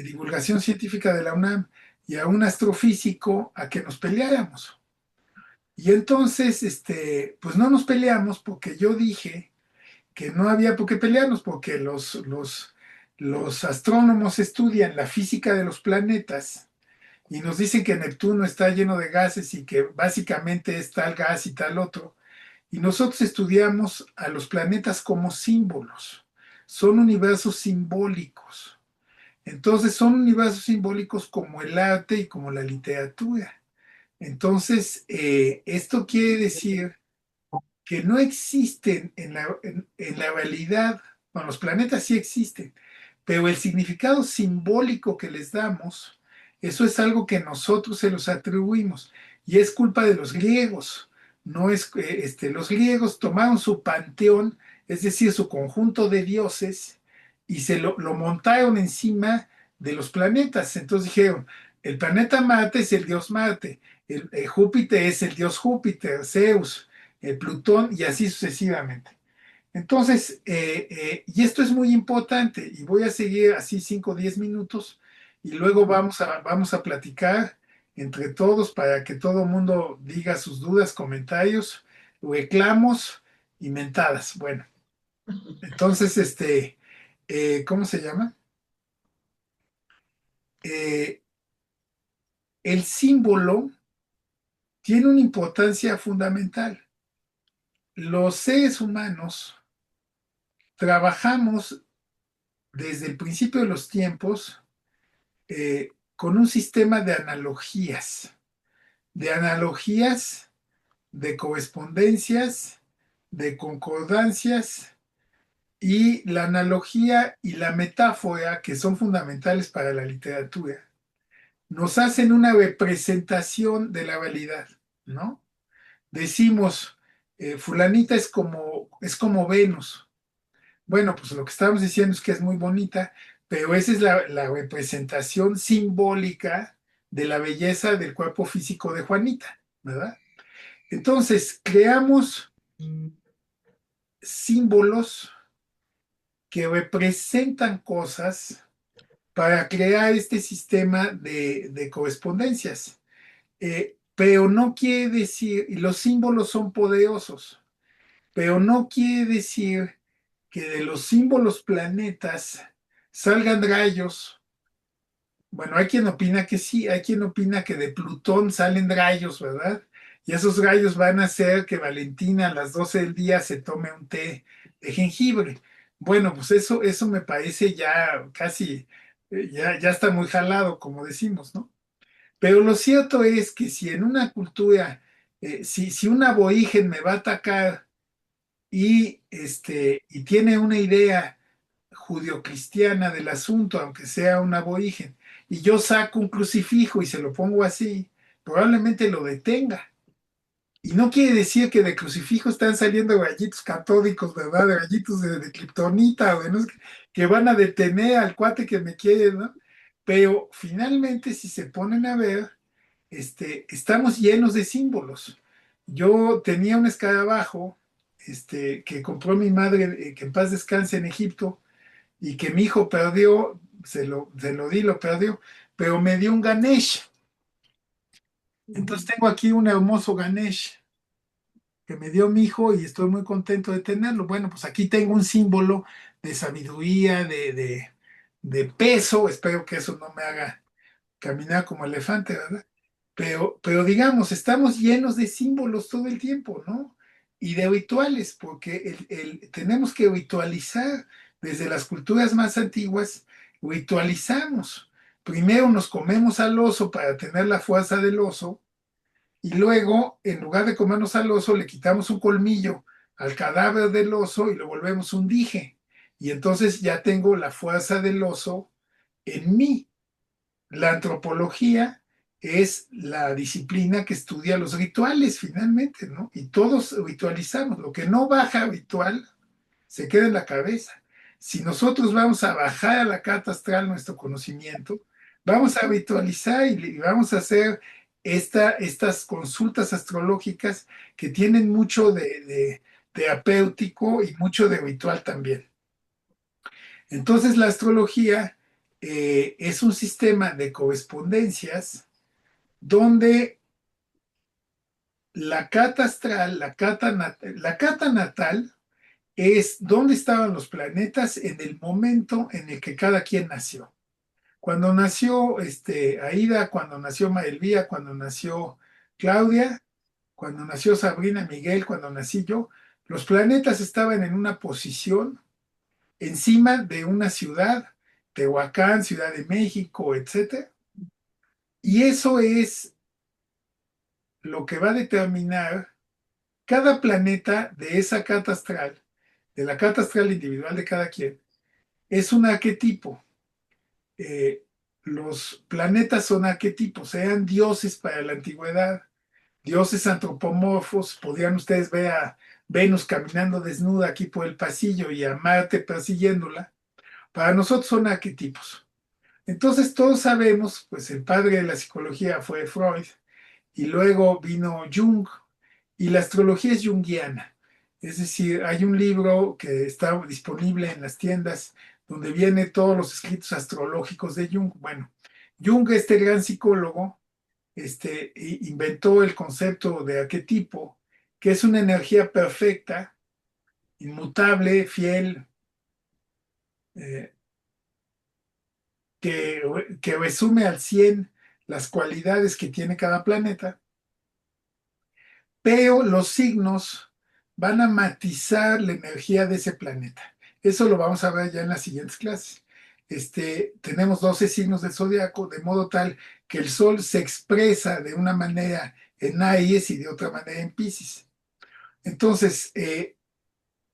divulgación científica de la UNAM, y a un astrofísico a que nos peleáramos. Y entonces, pues no nos peleamos porque yo dije que no había por qué pelearnos, porque los astrónomos estudian la física de los planetas y nos dicen que Neptuno está lleno de gases y que básicamente es tal gas y tal otro. Y nosotros estudiamos a los planetas como símbolos. Son universos simbólicos. Entonces son universos simbólicos como el arte y como la literatura. Entonces, esto quiere decir que no existen en la realidad, bueno, los planetas sí existen, pero el significado simbólico que les damos, eso es algo que nosotros se los atribuimos y es culpa de los griegos. No es, los griegos tomaron su panteón, es decir, su conjunto de dioses, y lo montaron encima de los planetas. Entonces dijeron, el planeta Marte es el dios Marte, Júpiter es el dios Júpiter, Zeus, Plutón y así sucesivamente. Entonces, y esto es muy importante y voy a seguir así 5 o 10 minutos y luego vamos a platicar entre todos para que todo el mundo diga sus dudas, comentarios, reclamos y mentadas. Bueno, entonces, ¿cómo se llama? Eh, el símbolo tiene una importancia fundamental. Los seres humanos trabajamos desde el principio de los tiempos con un sistema de analogías, de correspondencias, de concordancias y la analogía y la metáfora, que son fundamentales para la literatura, nos hacen una representación de la realidad, ¿no? Decimos, fulanita es como Venus. Bueno, pues lo que estamos diciendo es que es muy bonita, pero esa es la representación simbólica de la belleza del cuerpo físico de Juanita, ¿verdad? Entonces, creamos símbolos que representan cosas para crear este sistema de correspondencias. Pero no quiere decir, y los símbolos son poderosos, pero no quiere decir que de los símbolos planetas salgan rayos. Bueno, hay quien opina que sí, hay quien opina que de Plutón salen rayos, ¿verdad? Y esos rayos van a hacer que Valentina a las 12 del día se tome un té de jengibre. Bueno, pues eso me parece ya casi, ya está muy jalado, como decimos, ¿no? Pero lo cierto es que si en una cultura, si un aborigen me va a atacar y tiene una idea judio-cristiana del asunto, aunque sea un aborigen, y yo saco un crucifijo y se lo pongo así, probablemente lo detenga. Y no quiere decir que de crucifijo están saliendo rayitos catódicos, ¿verdad? De rayitos de kriptonita, o ¿no? Que van a detener al cuate que me quiere, ¿no? Pero finalmente, si se ponen a ver, estamos llenos de símbolos. Yo tenía un escarabajo que compró mi madre, que en paz descanse en Egipto, y que mi hijo perdió, se lo di, lo perdió, pero me dio un Ganesh. Entonces tengo aquí un hermoso Ganesh que me dio mi hijo y estoy muy contento de tenerlo. Bueno, pues aquí tengo un símbolo de sabiduría, de peso, espero que eso no me haga caminar como elefante, ¿verdad? Pero digamos, estamos llenos de símbolos todo el tiempo, ¿no? Y de rituales, porque tenemos que ritualizar desde las culturas más antiguas, ritualizamos. Primero nos comemos al oso para tener la fuerza del oso, y luego, en lugar de comernos al oso, le quitamos un colmillo al cadáver del oso y lo volvemos un dije. Y entonces ya tengo la fuerza del oso en mí. La antropología es la disciplina que estudia los rituales finalmente, ¿no? Y todos ritualizamos. Lo que no baja ritual se queda en la cabeza. Si nosotros vamos a bajar a la carta astral nuestro conocimiento, vamos a ritualizar y vamos a hacer estas consultas astrológicas que tienen mucho de terapéutico y mucho de ritual también. Entonces la astrología es un sistema de correspondencias donde la carta astral, la carta natal es dónde estaban los planetas en el momento en el que cada quien nació. Cuando nació Aida, cuando nació Maelvía, cuando nació Claudia, cuando nació Sabrina, Miguel, cuando nací yo, los planetas estaban en una posición encima de una ciudad, Tehuacán, Ciudad de México, etcétera. Y eso es lo que va a determinar cada planeta de esa carta astral, de la carta astral individual de cada quien, es un arquetipo. Eh, los planetas son arquetipos, eran dioses para la antigüedad, dioses antropomorfos. Podrían ustedes ver a Venus caminando desnuda aquí por el pasillo y a Marte persiguiéndola. Para nosotros son arquetipos. Entonces todos sabemos, pues el padre de la psicología fue Freud, y luego vino Jung, y la astrología es junguiana. Es decir, hay un libro que está disponible en las tiendas donde viene todos los escritos astrológicos de Jung. Bueno, Jung, este gran psicólogo, inventó el concepto de arquetipo, que es una energía perfecta, inmutable, fiel, eh, que resume al 100 las cualidades que tiene cada planeta, pero los signos van a matizar la energía de ese planeta. Eso lo vamos a ver ya en las siguientes clases. tenemos 12 signos del zodiaco, de modo tal que el Sol se expresa de una manera en Aries y de otra manera en Piscis. Entonces,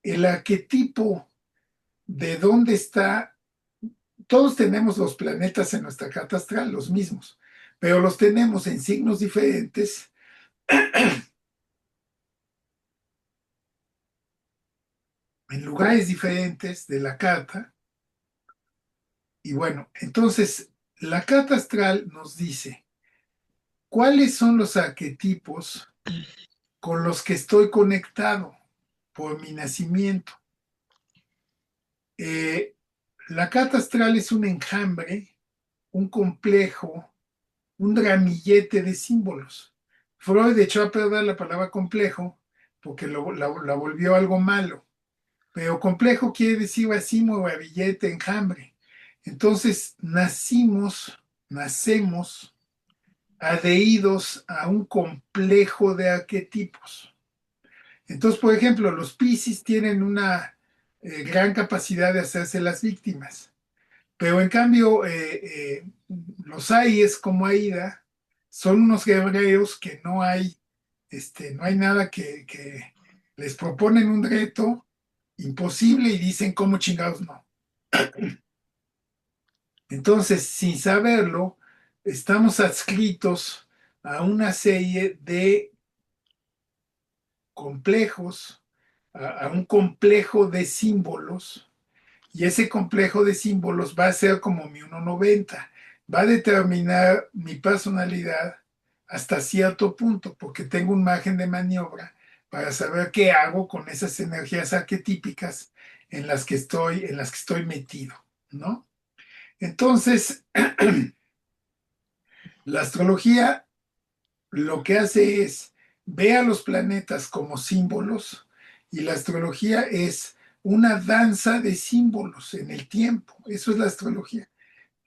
el arquetipo de dónde está, todos tenemos los planetas en nuestra carta astral, los mismos, pero los tenemos en signos diferentes, en lugares diferentes de la carta. Y bueno, entonces la carta astral nos dice cuáles son los arquetipos con los que estoy conectado por mi nacimiento. Eh, la carta astral es un enjambre, un complejo, un ramillete de símbolos. Freud echó a perder la palabra complejo porque la volvió algo malo, pero complejo quiere decir racimo, ramillete, enjambre. Entonces nacemos adheridos a un complejo de arquetipos. Entonces, por ejemplo, los Piscis tienen una gran capacidad de hacerse las víctimas, pero en cambio los Aries como Aida son unos guerreros que no hay nada que les proponen un reto imposible y dicen cómo chingados no. Entonces, sin saberlo, estamos adscritos a una serie de complejos, a un complejo de símbolos, y ese complejo de símbolos va a ser como mi 1,90, va a determinar mi personalidad hasta cierto punto, porque tengo un margen de maniobra para saber qué hago con esas energías arquetípicas en las que estoy metido, ¿no? Entonces, la astrología lo que hace es ve a los planetas como símbolos y la astrología es una danza de símbolos en el tiempo. Eso es la astrología,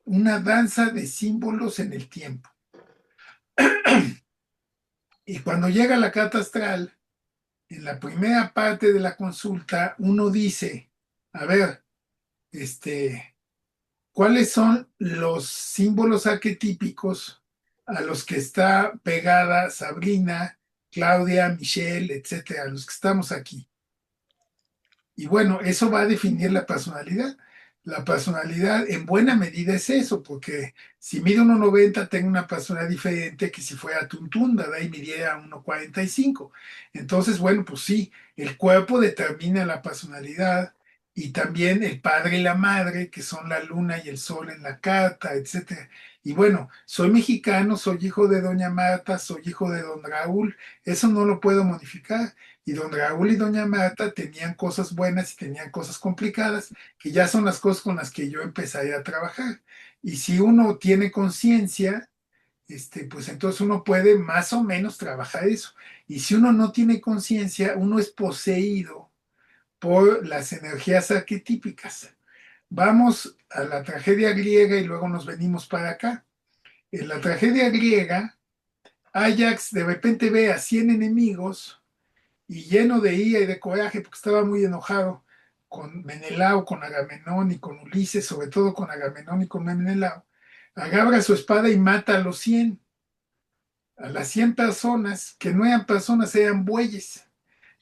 una danza de símbolos en el tiempo. Y cuando llega la carta astral, en la primera parte de la consulta, uno dice, a ver, ¿cuáles son los símbolos arquetípicos a los que está pegada Sabrina, Claudia, Michelle, etcétera, a los que estamos aquí? Y bueno, eso va a definir la personalidad. La personalidad en buena medida es eso, porque si mide 1,90 tengo una personalidad diferente que si fuera Tuntunda, de ahí midiera 1,45. Entonces, bueno, pues sí, el cuerpo determina la personalidad y también el padre y la madre, que son la luna y el sol en la carta, etcétera. Y bueno, soy mexicano, soy hijo de doña Marta, soy hijo de don Raúl, eso no lo puedo modificar. Y don Raúl y doña Marta tenían cosas buenas y tenían cosas complicadas, que ya son las cosas con las que yo empecé a trabajar. Y si uno tiene conciencia, pues entonces uno puede más o menos trabajar eso. Y si uno no tiene conciencia, uno es poseído por las energías arquetípicas. Vamos a la tragedia griega y luego nos venimos para acá. En la tragedia griega, Ajax de repente ve a 100 enemigos y lleno de ira y de coraje, porque estaba muy enojado con Menelao, con Agamenón y con Ulises, sobre todo con Agamenón y con Menelao, agarra su espada y mata a los 100, a las 100 personas, que no eran personas, eran bueyes.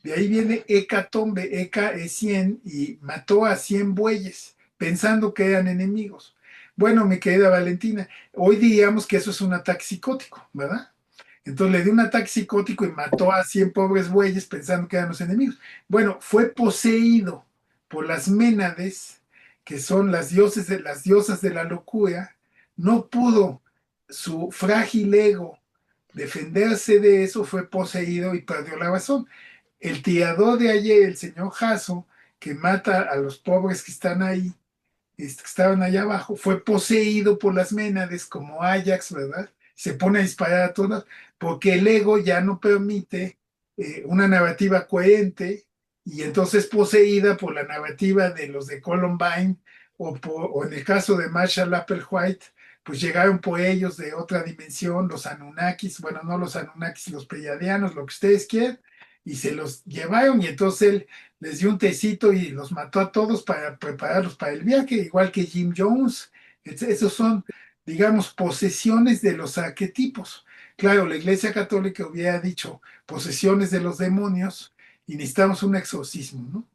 De ahí viene hecatombe, heca es 100, y mató a 100 bueyes, pensando que eran enemigos. Bueno, mi querida Valentina, hoy diríamos que eso es un ataque psicótico, ¿verdad? Entonces le dio un ataque psicótico y mató a 100 pobres bueyes pensando que eran los enemigos. Bueno, fue poseído por las Ménades, que son las diosas de la locura. No pudo su frágil ego defenderse de eso, fue poseído y perdió la razón. El tirador de ayer, el señor Jaso, que mata a los pobres que están ahí, que estaban allá abajo, fue poseído por las Ménades como Ajax, ¿verdad? Se pone a disparar a todas, porque el ego ya no permite una narrativa coherente y entonces poseída por la narrativa de los de Columbine o en el caso de Marshall Applewhite, pues llegaron por ellos de otra dimensión, los Anunnakis, bueno, no los Anunnakis, los Pleiadianos, lo que ustedes quieran, y se los llevaron y entonces él les dio un tecito y los mató a todos para prepararlos para el viaje, igual que Jim Jones. Esos son, digamos, posesiones de los arquetipos. Claro, la Iglesia Católica hubiera dicho posesiones de los demonios y necesitamos un exorcismo, ¿no?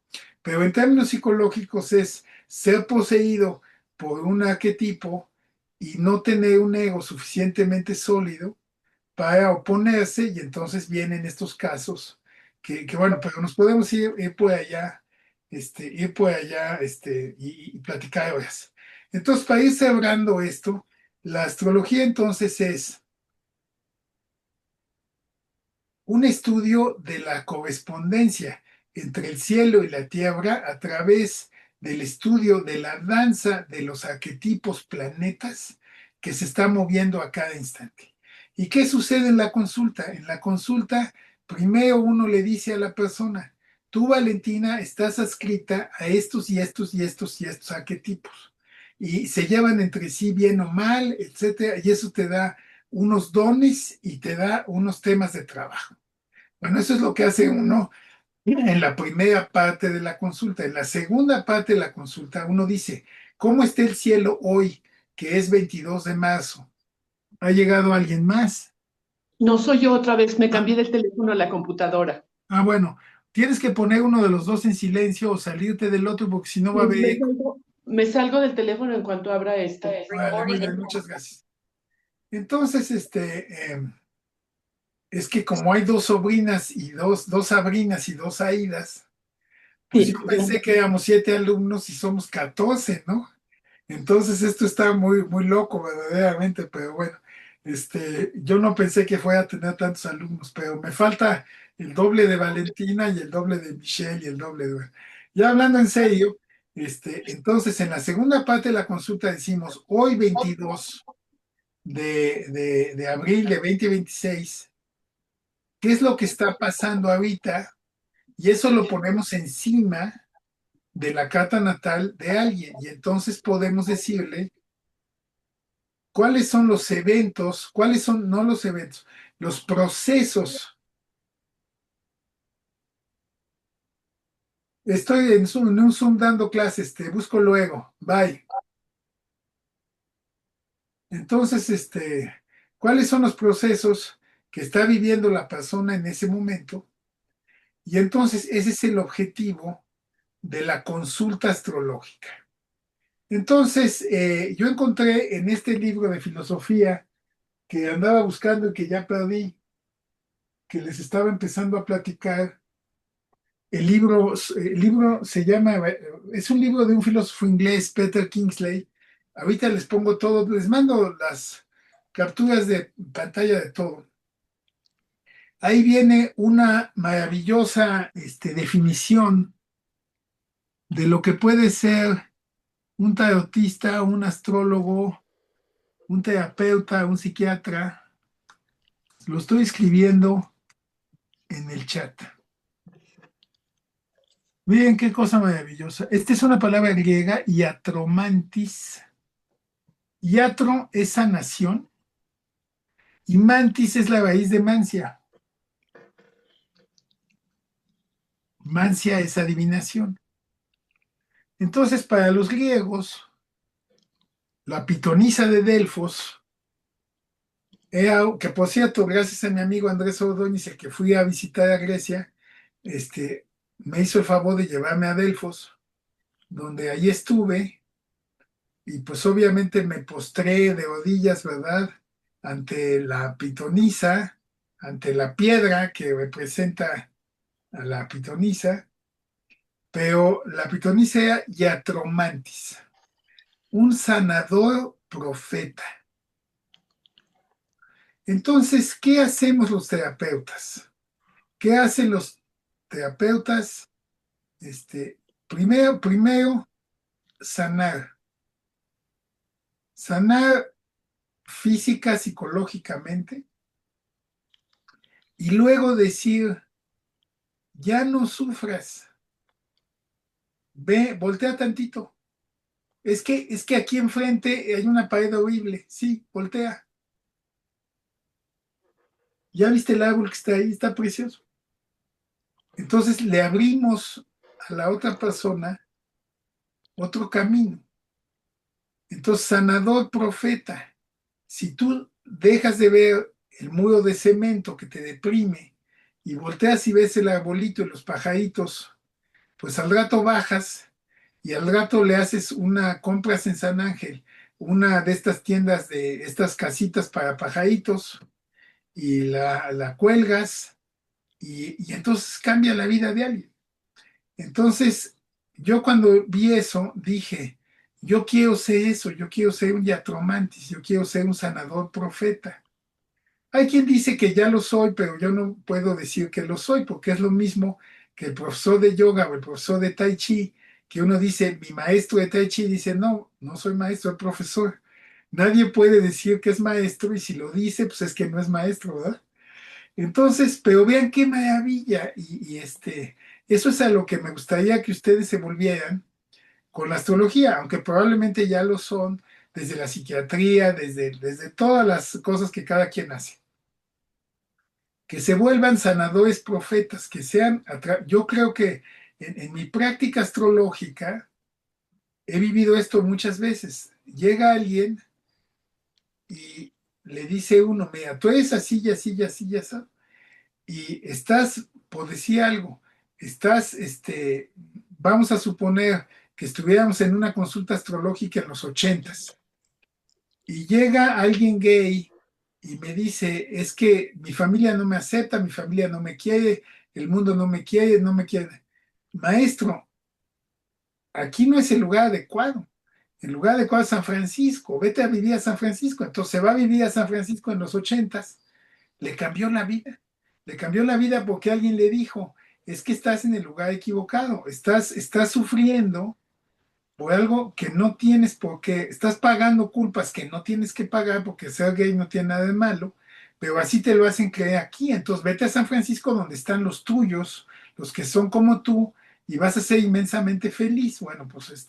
Pero en términos psicológicos es ser poseído por un arquetipo y no tener un ego suficientemente sólido para oponerse, y entonces vienen estos casos bueno, pero nos podemos ir por allá, y platicar horas. Entonces, para ir cerrando esto, la astrología entonces es un estudio de la correspondencia entre el cielo y la tierra a través del estudio de la danza de los arquetipos planetas que se está moviendo a cada instante. ¿Y qué sucede en la consulta? En la consulta, primero uno le dice a la persona, tú, Valentina, estás adscrita a estos y estos y estos y estos arquetipos. Y se llevan entre sí bien o mal, etcétera, y eso te da unos dones y te da unos temas de trabajo. Bueno, eso es lo que hace uno en la primera parte de la consulta. En la segunda parte de la consulta, uno dice, ¿cómo está el cielo hoy, que es 22 de marzo? ¿Ha llegado alguien más? No soy yo otra vez, me Ah, cambié del teléfono a la computadora. bueno, tienes que poner uno de los dos en silencio o salirte del otro porque si no va a haber eco. Me salgo del teléfono en cuanto abra este. Vale, muy bien, muchas gracias. Entonces, es que como hay dos sobrinas y dos Sabrinas y dos Aidas, pues yo Sí, pensé que éramos 7 alumnos y somos 14, ¿no? Entonces esto está muy, muy loco verdaderamente, pero bueno, yo no pensé que fuera a tener tantos alumnos, pero me falta el doble de Valentina y el doble de Michelle y el doble de... Ya hablando en serio, entonces en la segunda parte de la consulta decimos, hoy 22 de abril de 2026, ¿qué es lo que está pasando ahorita? Y eso lo ponemos encima de la carta natal de alguien y entonces podemos decirle cuáles son los eventos, cuáles son, no los eventos, los procesos. Estoy en un Zoom dando clases, te busco luego, bye. Entonces, ¿cuáles son los procesos que está viviendo la persona en ese momento? Y entonces ese es el objetivo de la consulta astrológica. Entonces, yo encontré en este libro de filosofía que andaba buscando y que ya perdí, que les estaba empezando a platicar. El libro se llama, es un libro de un filósofo inglés, Peter Kingsley. Ahorita les pongo todo, les mando las capturas de pantalla de todo. Ahí viene una maravillosa definición de lo que puede ser un tarotista, un astrólogo, un terapeuta, un psiquiatra. Lo estoy escribiendo en el chat. Miren qué cosa maravillosa. Esta es una palabra griega, iatromantis. Iatro es sanación y mantis es la raíz de mancia. Mancia es adivinación. Entonces, para los griegos, la pitonisa de Delfos era, que por cierto, gracias a mi amigo Andrés Ordóñez, el que fui a visitar a Grecia, me hizo el favor de llevarme a Delfos, donde allí estuve. Y pues obviamente me postré de rodillas, ¿verdad? Ante la pitonisa, ante la piedra que representa a la pitonisa, pero la pitonisa era Yatromantis, un sanador profeta. Entonces, ¿qué hacemos los terapeutas? ¿Qué hacen los terapeutas? Primero, sanar. Sanar física, psicológicamente, y luego decir, ya no sufras, ve, voltea tantito. Es que aquí enfrente hay una pared horrible, sí, voltea. ¿Ya viste el árbol que está ahí? Está precioso. entonces le abrimos a la otra persona otro camino. Entonces, sanador, profeta, si tú dejas de ver el muro de cemento que te deprime y volteas y ves el arbolito y los pajaritos, pues al rato bajas y al rato le haces una compras en San Ángel, una de estas tiendas de estas casitas para pajaritos y la cuelgas y entonces cambia la vida de alguien. Entonces, yo cuando vi eso, dije, yo quiero ser eso, yo quiero ser un yatromantis, yo quiero ser un sanador profeta. Hay quien dice que ya lo soy, pero yo no puedo decir que lo soy, porque es lo mismo que el profesor de yoga o el profesor de tai chi, que uno dice, mi maestro de tai chi, dice, no, no soy maestro, soy profesor. Nadie puede decir que es maestro y si lo dice, pues es que no es maestro, ¿verdad? Entonces, pero vean qué maravilla eso es a lo que me gustaría que ustedes se volvieran con la astrología, aunque probablemente ya lo son desde la psiquiatría, desde todas las cosas que cada quien hace. Que se vuelvan sanadores profetas, que sean, yo creo que en mi práctica astrológica he vivido esto muchas veces. Llega alguien y le dice uno, mira, tú eres así y así y así y así, y estás, por decir algo, estás, vamos a suponer que estuviéramos en una consulta astrológica en los 80s y llega alguien gay y me dice, es que mi familia no me acepta, mi familia no me quiere, el mundo no me quiere, no me quiere. Maestro, aquí no es el lugar adecuado. El lugar adecuado es San Francisco. Vete a vivir a San Francisco. Entonces se va a vivir a San Francisco en los 80s. Le cambió la vida. Le cambió la vida porque alguien le dijo, es que estás en el lugar equivocado. Estás sufriendo por algo que no tienes por qué, estás pagando culpas que no tienes que pagar porque ser gay no tiene nada de malo, pero así te lo hacen creer aquí. Entonces vete a San Francisco donde están los tuyos, los que son como tú, y vas a ser inmensamente feliz. Bueno, pues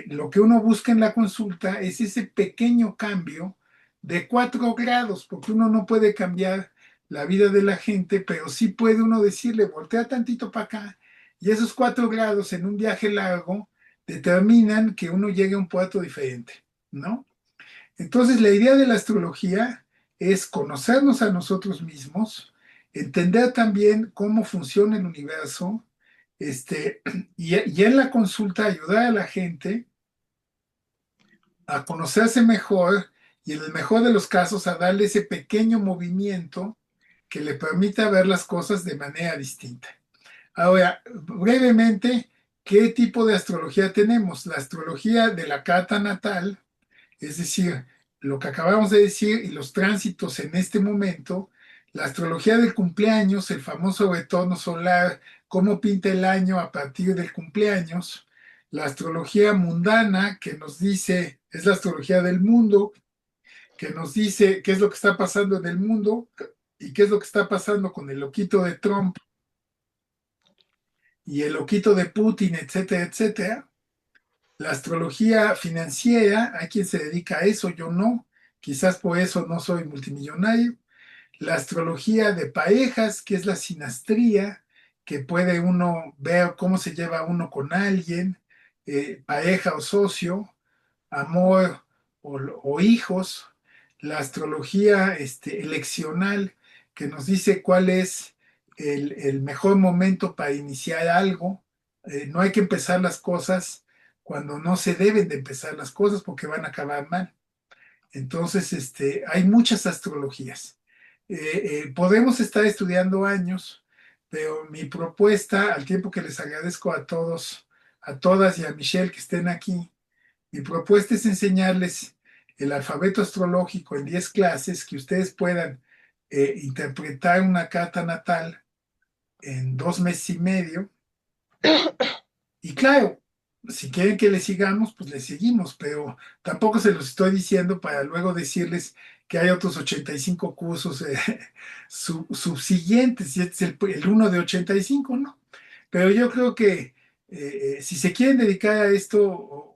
lo que uno busca en la consulta es ese pequeño cambio de 4 grados, porque uno no puede cambiar la vida de la gente, pero sí puede uno decirle, voltea tantito para acá, y esos 4 grados en un viaje largo determinan que uno llegue a un puerto diferente, ¿no? Entonces, la idea de la astrología es conocernos a nosotros mismos, entender también cómo funciona el universo, este, y en la consulta ayudar a la gente a conocerse mejor y en el mejor de los casos a darle ese pequeño movimiento que le permita ver las cosas de manera distinta. Ahora, brevemente, ¿qué tipo de astrología tenemos? La astrología de la carta natal, es decir, lo que acabamos de decir y los tránsitos en este momento, la astrología del cumpleaños, el famoso retorno solar, cómo pinta el año a partir del cumpleaños, la astrología mundana que nos dice, es la astrología del mundo, que nos dice qué es lo que está pasando en el mundo y qué es lo que está pasando con el loquito de Trump y el loquito de Putin, etcétera, etcétera. La astrología financiera, hay quien se dedica a eso, yo no, quizás por eso no soy multimillonario. La astrología de parejas, que es la sinastría, que puede uno ver cómo se lleva uno con alguien, pareja o socio, amor o hijos. La astrología eleccional, que nos dice cuál es el mejor momento para iniciar algo. No hay que empezar las cosas cuando no se deben de empezar las cosas porque van a acabar mal. Entonces, hay muchas astrologías. Podemos estar estudiando años, pero mi propuesta, al tiempo que les agradezco a todos, a todas y a Michelle que estén aquí, mi propuesta es enseñarles el alfabeto astrológico en 10 clases que ustedes puedan interpretar una carta natal en 2 meses y medio. Y claro, si quieren que le sigamos, pues le seguimos, pero tampoco se los estoy diciendo para luego decirles que hay otros 85 cursos subsiguientes y este es el uno de 85, ¿no? Pero yo creo que si se quieren dedicar a esto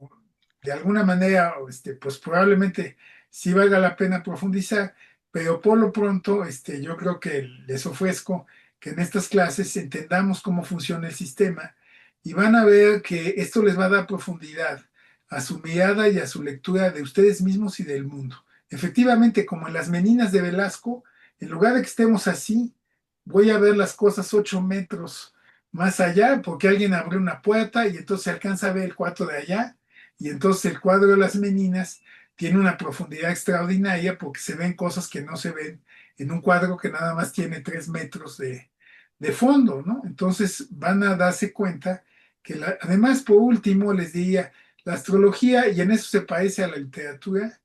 de alguna manera, pues probablemente sí valga la pena profundizar, pero por lo pronto yo creo que les ofrezco que en estas clases entendamos cómo funciona el sistema y van a ver que esto les va a dar profundidad a su mirada y a su lectura de ustedes mismos y del mundo. Efectivamente, como en las meninas de Velasco, en lugar de que estemos así, voy a ver las cosas 8 metros más allá porque alguien abrió una puerta y entonces se alcanza a ver el cuarto de allá y entonces el cuadro de las meninas tiene una profundidad extraordinaria porque se ven cosas que no se ven en un cuadro que nada más tiene 3 metros de fondo, ¿no? Entonces van a darse cuenta que además, por último, les diría, la astrología, y en eso se parece a la literatura,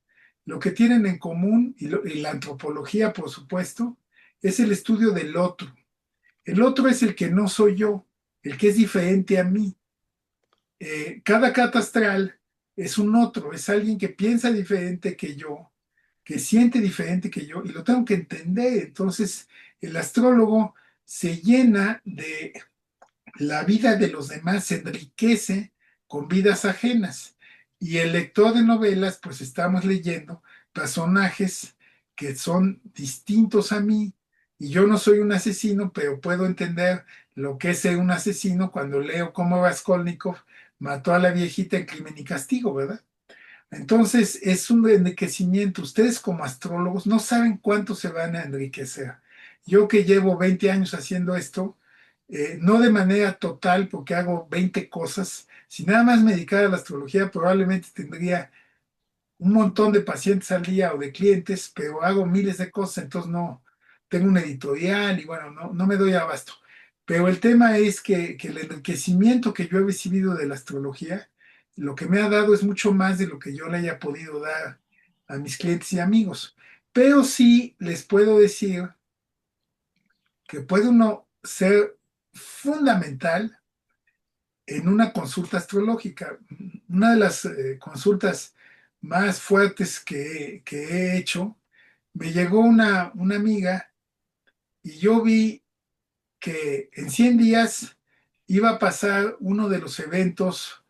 lo que tienen en común, y la antropología, por supuesto, es el estudio del otro. El otro es el que no soy yo, el que es diferente a mí. Cada carta astral es un otro, es alguien que piensa diferente que yo, que siente diferente que yo, y lo tengo que entender. Entonces, el astrólogo se llena de la vida de los demás, se enriquece con vidas ajenas. Y el lector de novelas, pues estamos leyendo personajes que son distintos a mí. Y yo no soy un asesino, pero puedo entender lo que es ser un asesino cuando leo cómo Raskolnikov mató a la viejita en Crimen y Castigo, ¿verdad? Entonces, es un enriquecimiento. Ustedes como astrólogos no saben cuánto se van a enriquecer. Yo que llevo 20 años haciendo esto, no de manera total porque hago 20 cosas, si nada más me dedicara a la astrología probablemente tendría un montón de pacientes al día o de clientes, pero hago miles de cosas, entonces no, tengo un editorial y bueno, no me doy abasto. Pero el tema es que el enriquecimiento que yo he recibido de la astrología, lo que me ha dado es mucho más de lo que yo le haya podido dar a mis clientes y amigos. Pero sí les puedo decir que puede uno ser fundamental en una consulta astrológica. Una de las consultas más fuertes que he hecho, me llegó una amiga y yo vi que en 100 días iba a pasar uno de los eventos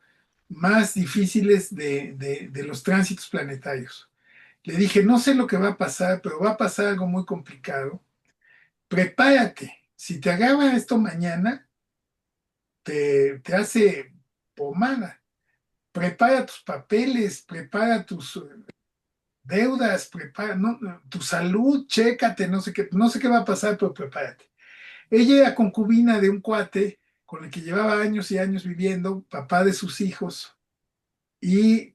más difíciles de los tránsitos planetarios. Le dije, no sé lo que va a pasar, pero va a pasar algo muy complicado. Prepárate. Si te agarra esto mañana, te hace pomada. Prepara tus papeles, prepara tus deudas, prepara tu salud, chécate, no sé qué va a pasar, pero prepárate. Ella era concubina de un cuate con el que llevaba años y años viviendo, papá de sus hijos,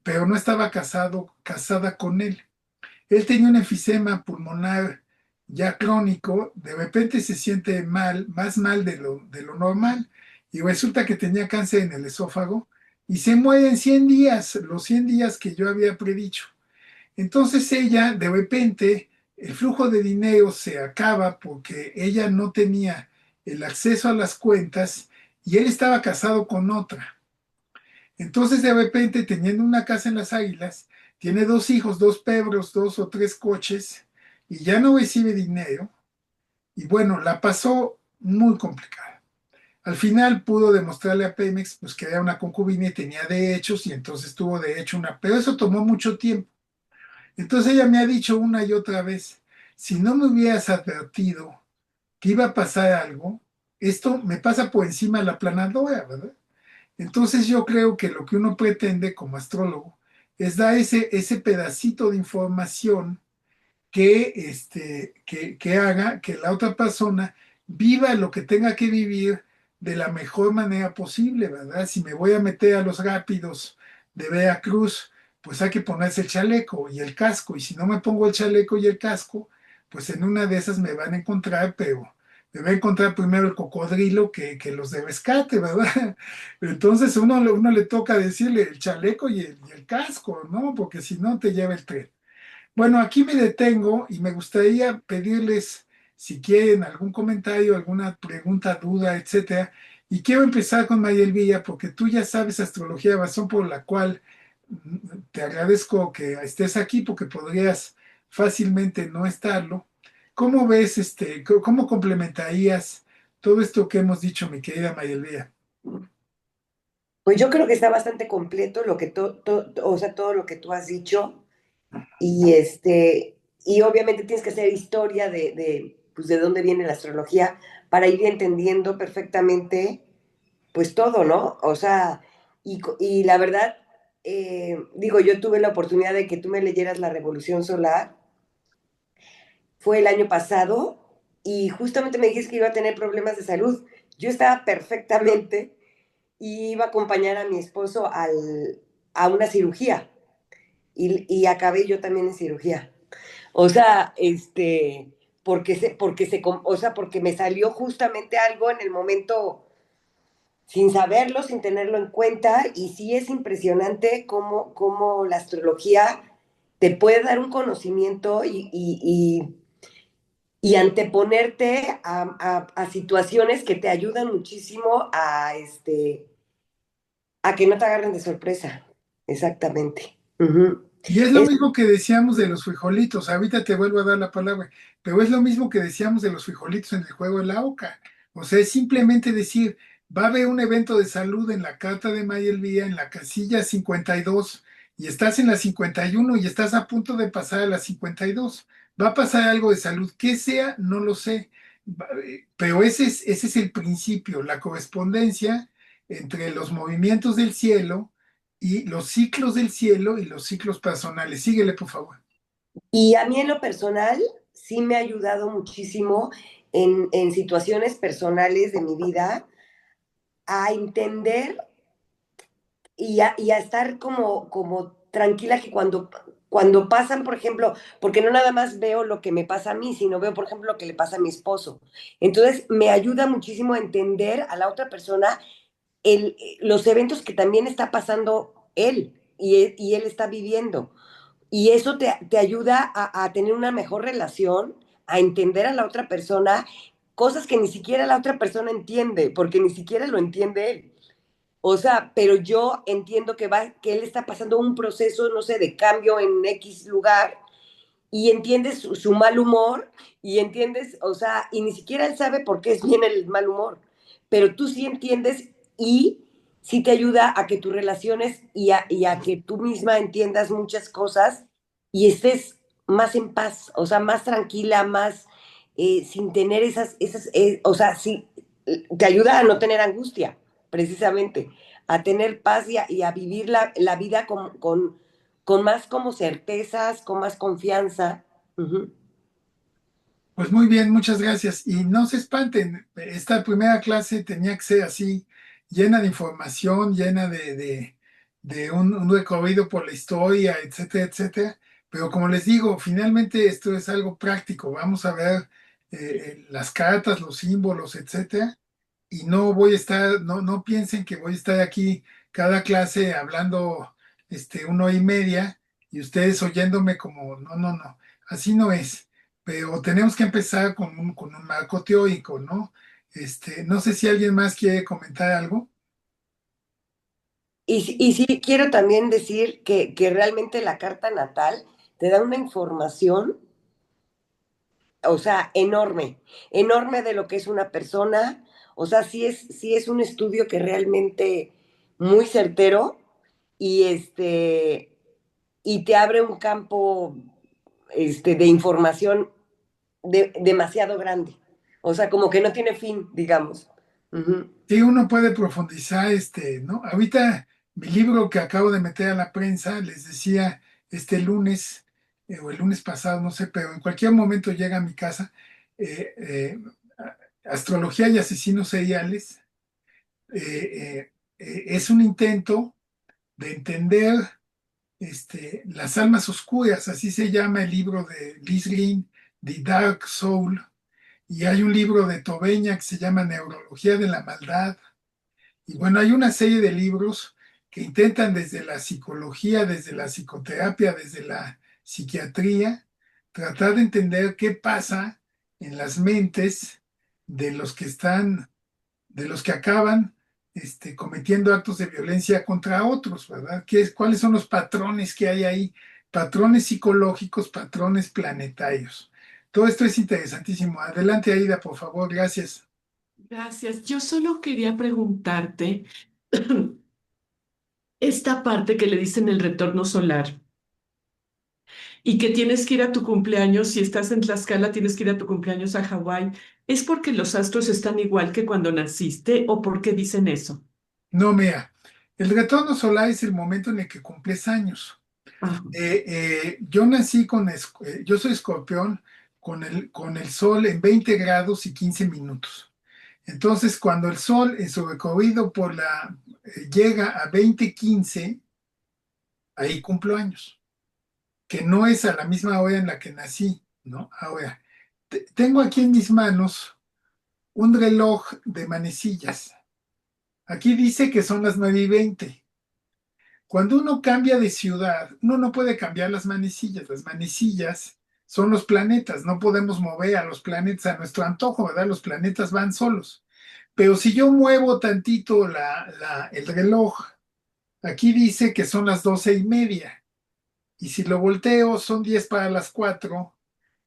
pero no estaba casada con él. Él tenía un enfisema pulmonar ya crónico, de repente se siente mal, más mal de lo normal, y resulta que tenía cáncer en el esófago y se muere en 100 días, los 100 días que yo había predicho. Entonces ella, de repente, el flujo de dinero se acaba porque ella no tenía el acceso a las cuentas y él estaba casado con otra. Entonces, de repente, teniendo una casa en las Águilas, tiene 2 hijos, 2 perros, 2 o 3 coches y ya no recibe dinero. Y bueno, la pasó muy complicada. Al final pudo demostrarle a Pemex pues, que era una concubina y tenía derechos y entonces tuvo derecho a una. Pero eso tomó mucho tiempo. Entonces ella me ha dicho una y otra vez, si no me hubieras advertido que iba a pasar algo, esto me pasa por encima de la planadora, ¿verdad? Entonces yo creo que lo que uno pretende como astrólogo es dar ese pedacito de información que haga que la otra persona viva lo que tenga que vivir de la mejor manera posible, ¿verdad? Si me voy a meter a los rápidos de Veracruz, pues hay que ponerse el chaleco y el casco, y si no me pongo el chaleco y el casco, pues en una de esas me van a encontrar, pero me va a encontrar primero el cocodrilo que los de rescate, ¿verdad? Entonces uno le toca decirle el chaleco y el casco, ¿no? Porque si no te lleva el tren. Bueno, aquí me detengo y me gustaría pedirles si quieren algún comentario, alguna pregunta, duda, etcétera. Y quiero empezar con Mayel Villa porque tú ya sabes astrología, razón por la cual te agradezco que estés aquí porque podrías fácilmente no estarlo. ¿Cómo ves, cómo complementarías todo esto que hemos dicho, mi querida Mayel Villa? Pues yo creo que está bastante completo lo que o sea, todo lo que tú has dicho y y obviamente tienes que hacer historia pues, de dónde viene la astrología, para ir entendiendo perfectamente, pues todo, ¿no? O sea, y la verdad, digo, yo tuve la oportunidad de que tú me leyeras La Revolución Solar, fue el año pasado, y justamente me dijiste que iba a tener problemas de salud. Yo estaba perfectamente y iba a acompañar a mi esposo a una cirugía, y acabé yo también en cirugía. O sea, o sea, porque me salió justamente algo en el momento sin saberlo, sin tenerlo en cuenta, y sí es impresionante cómo la astrología te puede dar un conocimiento y anteponerte a situaciones que te ayudan muchísimo a que no te agarren de sorpresa. Exactamente. Ujú. Y es lo Es, mismo que decíamos de los frijolitos, ahorita te vuelvo a dar la palabra, pero es lo mismo que decíamos de los frijolitos en el juego de la oca. O sea, es simplemente decir, va a haber un evento de salud en la carta de Mayelvía, en la casilla 52, y estás en la 51 y estás a punto de pasar a la 52. Va a pasar algo de salud, que sea, no lo sé. Pero ese es el principio, la correspondencia entre los movimientos del cielo y los ciclos del cielo y los ciclos personales. Síguele, por favor. y a mí en lo personal sí me ha ayudado muchísimo en situaciones personales de mi vida a entender y a estar como tranquila que cuando pasan, por ejemplo, porque no nada más veo lo que me pasa a mí, sino veo, por ejemplo, lo que le pasa a mi esposo. Entonces, me ayuda muchísimo a entender a la otra persona los eventos que también está pasando él y él está viviendo. Y eso te ayuda a tener una mejor relación, a entender a la otra persona, cosas que ni siquiera la otra persona entiende, porque ni siquiera lo entiende él. O sea, pero yo entiendo que él está pasando un proceso, no sé, de cambio en X lugar, y entiendes su mal humor, y entiendes, o sea, y ni siquiera él sabe por qué viene el mal humor, pero tú sí entiendes, y sí te ayuda a que tus relaciones y a que tú misma entiendas muchas cosas y estés más en paz, o sea, más tranquila, más sin tener o sea, sí, te ayuda a no tener angustia, precisamente, a tener paz y a vivir la vida con más como certezas, con más confianza. Ujú. Pues muy bien, muchas gracias. Y no se espanten, esta primera clase tenía que ser así, llena de información, llena de un recorrido por la historia, etcétera, etcétera. Pero como les digo, finalmente esto es algo práctico. Vamos a ver las cartas, los símbolos, etcétera. Y no voy a estar, no piensen que voy a estar aquí cada clase hablando 1 hora y media y ustedes oyéndome como, no, no, no, así no es. Pero tenemos que empezar con un marco teórico, ¿no? No sé si alguien más quiere comentar algo. Y sí quiero también decir que realmente la carta natal te da una información, o sea, enorme, enorme de lo que es una persona. O sea, sí es un estudio que realmente muy certero y y te abre un campo de información demasiado grande. O sea, como que no tiene fin, digamos. Ujú. Sí, uno puede profundizar, ¿no? Ahorita mi libro que acabo de meter a la prensa, les decía este lunes, o el lunes pasado, no sé, pero en cualquier momento llega a mi casa, eh, eh, Astrología y Asesinos Seriales. Es un intento de entender las almas oscuras, así se llama el libro de Liz Green, The Dark Soul, y hay un libro de Tobeña que se llama Neurología de la Maldad. Y bueno, hay una serie de libros que intentan desde la psicología, desde la psicoterapia, desde la psiquiatría, tratar de entender qué pasa en las mentes de los que están, de los que acaban cometiendo actos de violencia contra otros, ¿verdad? ¿Cuáles son los patrones que hay ahí? Patrones psicológicos, patrones planetarios. Todo esto es interesantísimo. Adelante, Aida, por favor, gracias. Gracias. Yo solo quería preguntarte esta parte que le dicen el retorno solar. y que tienes que ir a tu cumpleaños, si estás en Tlaxcala, tienes que ir a tu cumpleaños a Hawái, ¿es porque los astros están igual que cuando naciste o por qué dicen eso? No, mira, el retorno solar es el momento en el que cumples años. Ah, Yo nací yo soy escorpión con el sol en 20 grados y 15 minutos. Entonces, cuando el sol en su recorrido llega a 20:15, ahí cumplo años, que no es a la misma hora en la que nací, ¿no? Ahora, tengo aquí en mis manos un reloj de manecillas. Aquí dice que son las 9:20. Cuando uno cambia de ciudad, uno no puede cambiar las manecillas. Las manecillas son los planetas. No podemos mover a los planetas a nuestro antojo, ¿verdad? Los planetas van solos. Pero si yo muevo tantito el reloj, aquí dice que son las 12:30. Y si lo volteo, son 10 para las 4.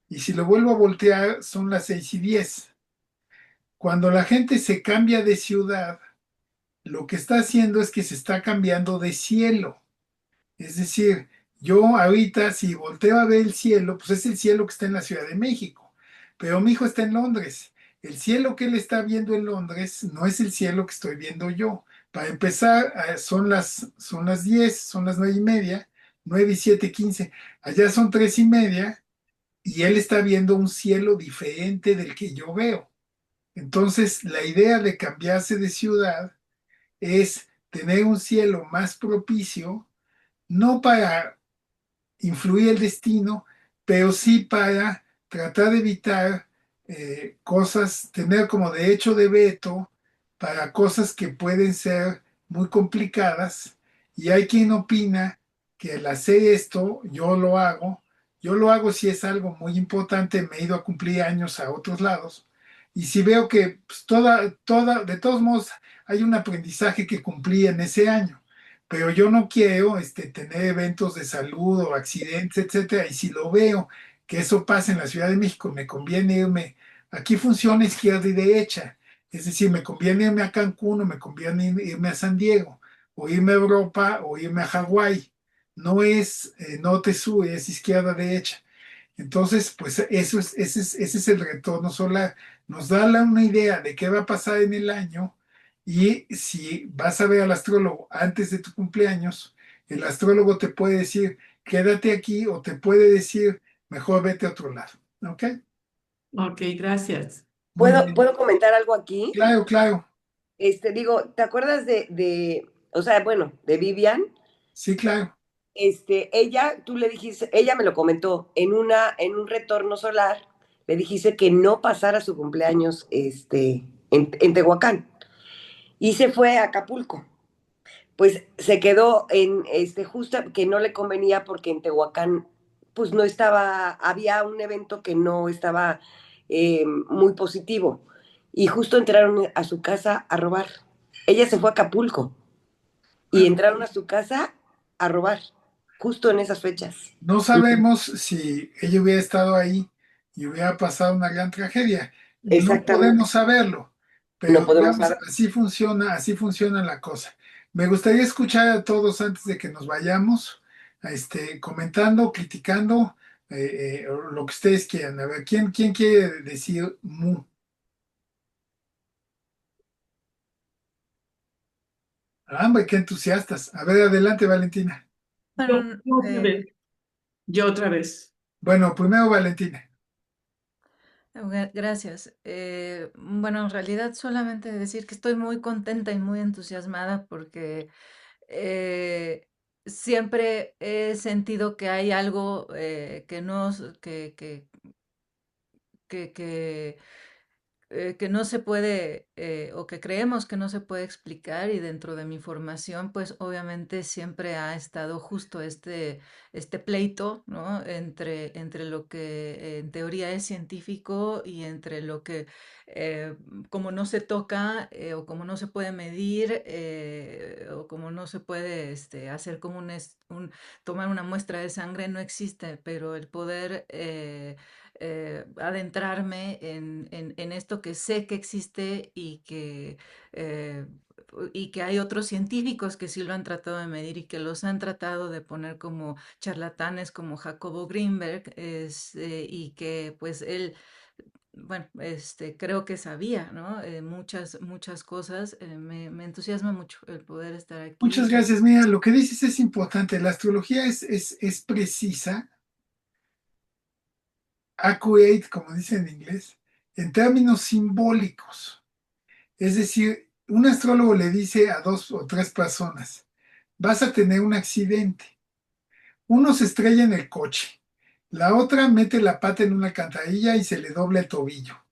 Y si lo vuelvo a voltear, son las 6:10. Cuando la gente se cambia de ciudad, lo que está haciendo es que se está cambiando de cielo. Es decir, yo ahorita si volteo a ver el cielo, pues es el cielo que está en la Ciudad de México, pero mi hijo está en Londres. El cielo que él está viendo en Londres no es el cielo que estoy viendo yo. Para empezar, son las 10, son las 9:30, 9:07:15. Allá son 3:30 y él está viendo un cielo diferente del que yo veo. Entonces, la idea de cambiarse de ciudad es tener un cielo más propicio, no para influir el destino, pero sí para tratar de evitar cosas, tener como derecho de veto para cosas que pueden ser muy complicadas. Y hay quien opina que al hacer esto, yo lo hago si es algo muy importante, me he ido a cumplir años a otros lados. Y si veo que pues, de todos modos hay un aprendizaje que cumplí en ese año, pero yo no quiero tener eventos de salud o accidentes, etcétera, y si lo veo que eso pasa en la Ciudad de México, me conviene irme, aquí funciona izquierda y derecha, es decir, me conviene irme a Cancún o me conviene irme a San Diego, o irme a Europa o irme a Hawái, no es norte-sur, es izquierda-derecha. Entonces, pues ese es el retorno solar. Nos da una idea de qué va a pasar en el año y si vas a ver al astrólogo antes de tu cumpleaños, el astrólogo te puede decir, quédate aquí o te puede decir, mejor vete a otro lado. ¿Ok? ok, gracias. Muy bien. ¿Puedo comentar algo aquí? Claro, claro. Digo, ¿te acuerdas o sea, bueno, de Vivian? Sí, claro. Ella, tú le dijiste, ella me lo comentó, en un retorno solar, le dijiste que no pasara su cumpleaños, en Tehuacán, y se fue a Acapulco. Pues se quedó justo que no le convenía porque en Tehuacán, pues no estaba, había un evento que no estaba muy positivo, y justo entraron a su casa a robar. Ella se fue a Acapulco y Bueno, entraron a su casa a robar, justo en esas fechas. no sabemos si ella hubiera estado ahí y hubiera pasado una gran tragedia. No Exactamente, podemos saberlo, no pero podemos digamos, saber. así funciona la cosa. Me gustaría escuchar a todos antes de que nos vayamos, comentando, criticando, lo que ustedes quieran. A ver, ¿quién quiere decir mu? Ah, hombre, qué entusiastas. A ver, adelante, Valentina. Yo, Bueno, yo otra vez. Yo otra vez. Bueno, primero Valentina. gracias. Bueno, en realidad solamente decir que estoy muy contenta y muy entusiasmada porque eh, siempre he sentido que hay algo que no, que que no se puede o que creemos que no se puede explicar y dentro de mi formación pues obviamente siempre ha estado justo este pleito, ¿no? Entre lo que en teoría es científico y entre lo que como no se toca o como no se puede medir o como no se puede hacer como tomar una muestra de sangre no existe, pero el poder adentrarme en esto que sé que existe y que eh, y que hay otros científicos que sí lo han tratado de medir y que los han tratado de poner como charlatanes como Jacobo Greenberg, y que pues él, bueno, creo que sabía, ¿no? Muchas cosas. Me entusiasma mucho el poder estar Muchas aquí. gracias. Mira, lo que dices es importante. La astrología es precisa, accurate, como dicen en inglés, en términos simbólicos. Es decir, un astrólogo le dice a dos o tres personas, vas a tener un accidente. Uno se estrella en el coche, la otra mete la pata en una alcantarilla y se le dobla el tobillo.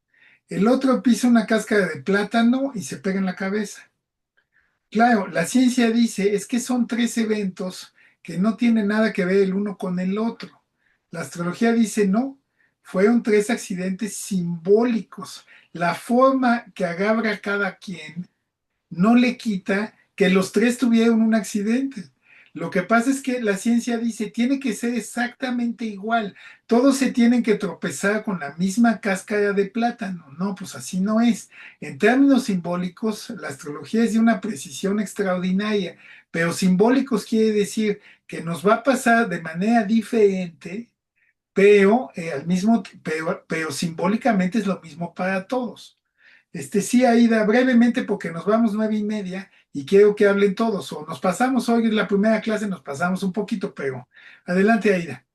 El otro pisa una cáscara de plátano y se pega en la cabeza. Claro, la ciencia dice es que son tres eventos que no tienen nada que ver el uno con el otro. La astrología dice no, fueron tres accidentes simbólicos. La forma que agarra cada quien no le quita que los tres tuvieron un accidente. Lo que pasa es que la ciencia dice, tiene que ser exactamente igual. Todos se tienen que tropezar con la misma cáscara de plátano. No, pues así no es. En términos simbólicos, la astrología es de una precisión extraordinaria, pero simbólicos quiere decir que nos va a pasar de manera diferente, pero simbólicamente es lo mismo para todos. Sí, Aida, brevemente porque nos vamos 9:30 y quiero que hablen todos, o nos pasamos hoy en la primera clase, nos pasamos un poquito, pero adelante, Aida.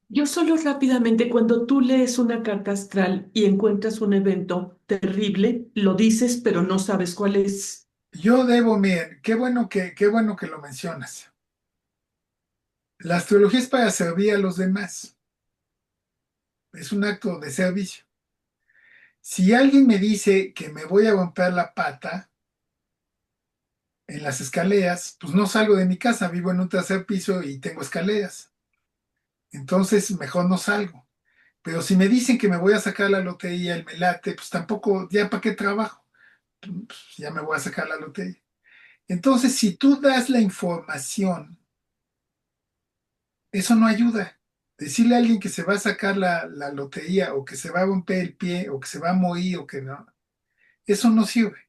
Yo solo rápidamente, cuando tú lees una carta astral y encuentras un evento terrible, lo dices, pero no sabes cuál es. Miren, qué bueno que lo mencionas. La astrología es para servir a los demás, es un acto de servicio. Si alguien me dice que me voy a romper la pata en las escaleras, pues no salgo de mi casa, vivo en un tercer piso y tengo escaleras, entonces mejor no salgo. Pero si me dicen que me voy a sacar la lotería, el melate, pues tampoco, ya para qué trabajo, pues ya me voy a sacar la lotería. Entonces, si tú das la información, eso no ayuda. Decirle a alguien que se va a sacar la lotería o que se va a romper el pie o que se va a morir o que no, eso no sirve.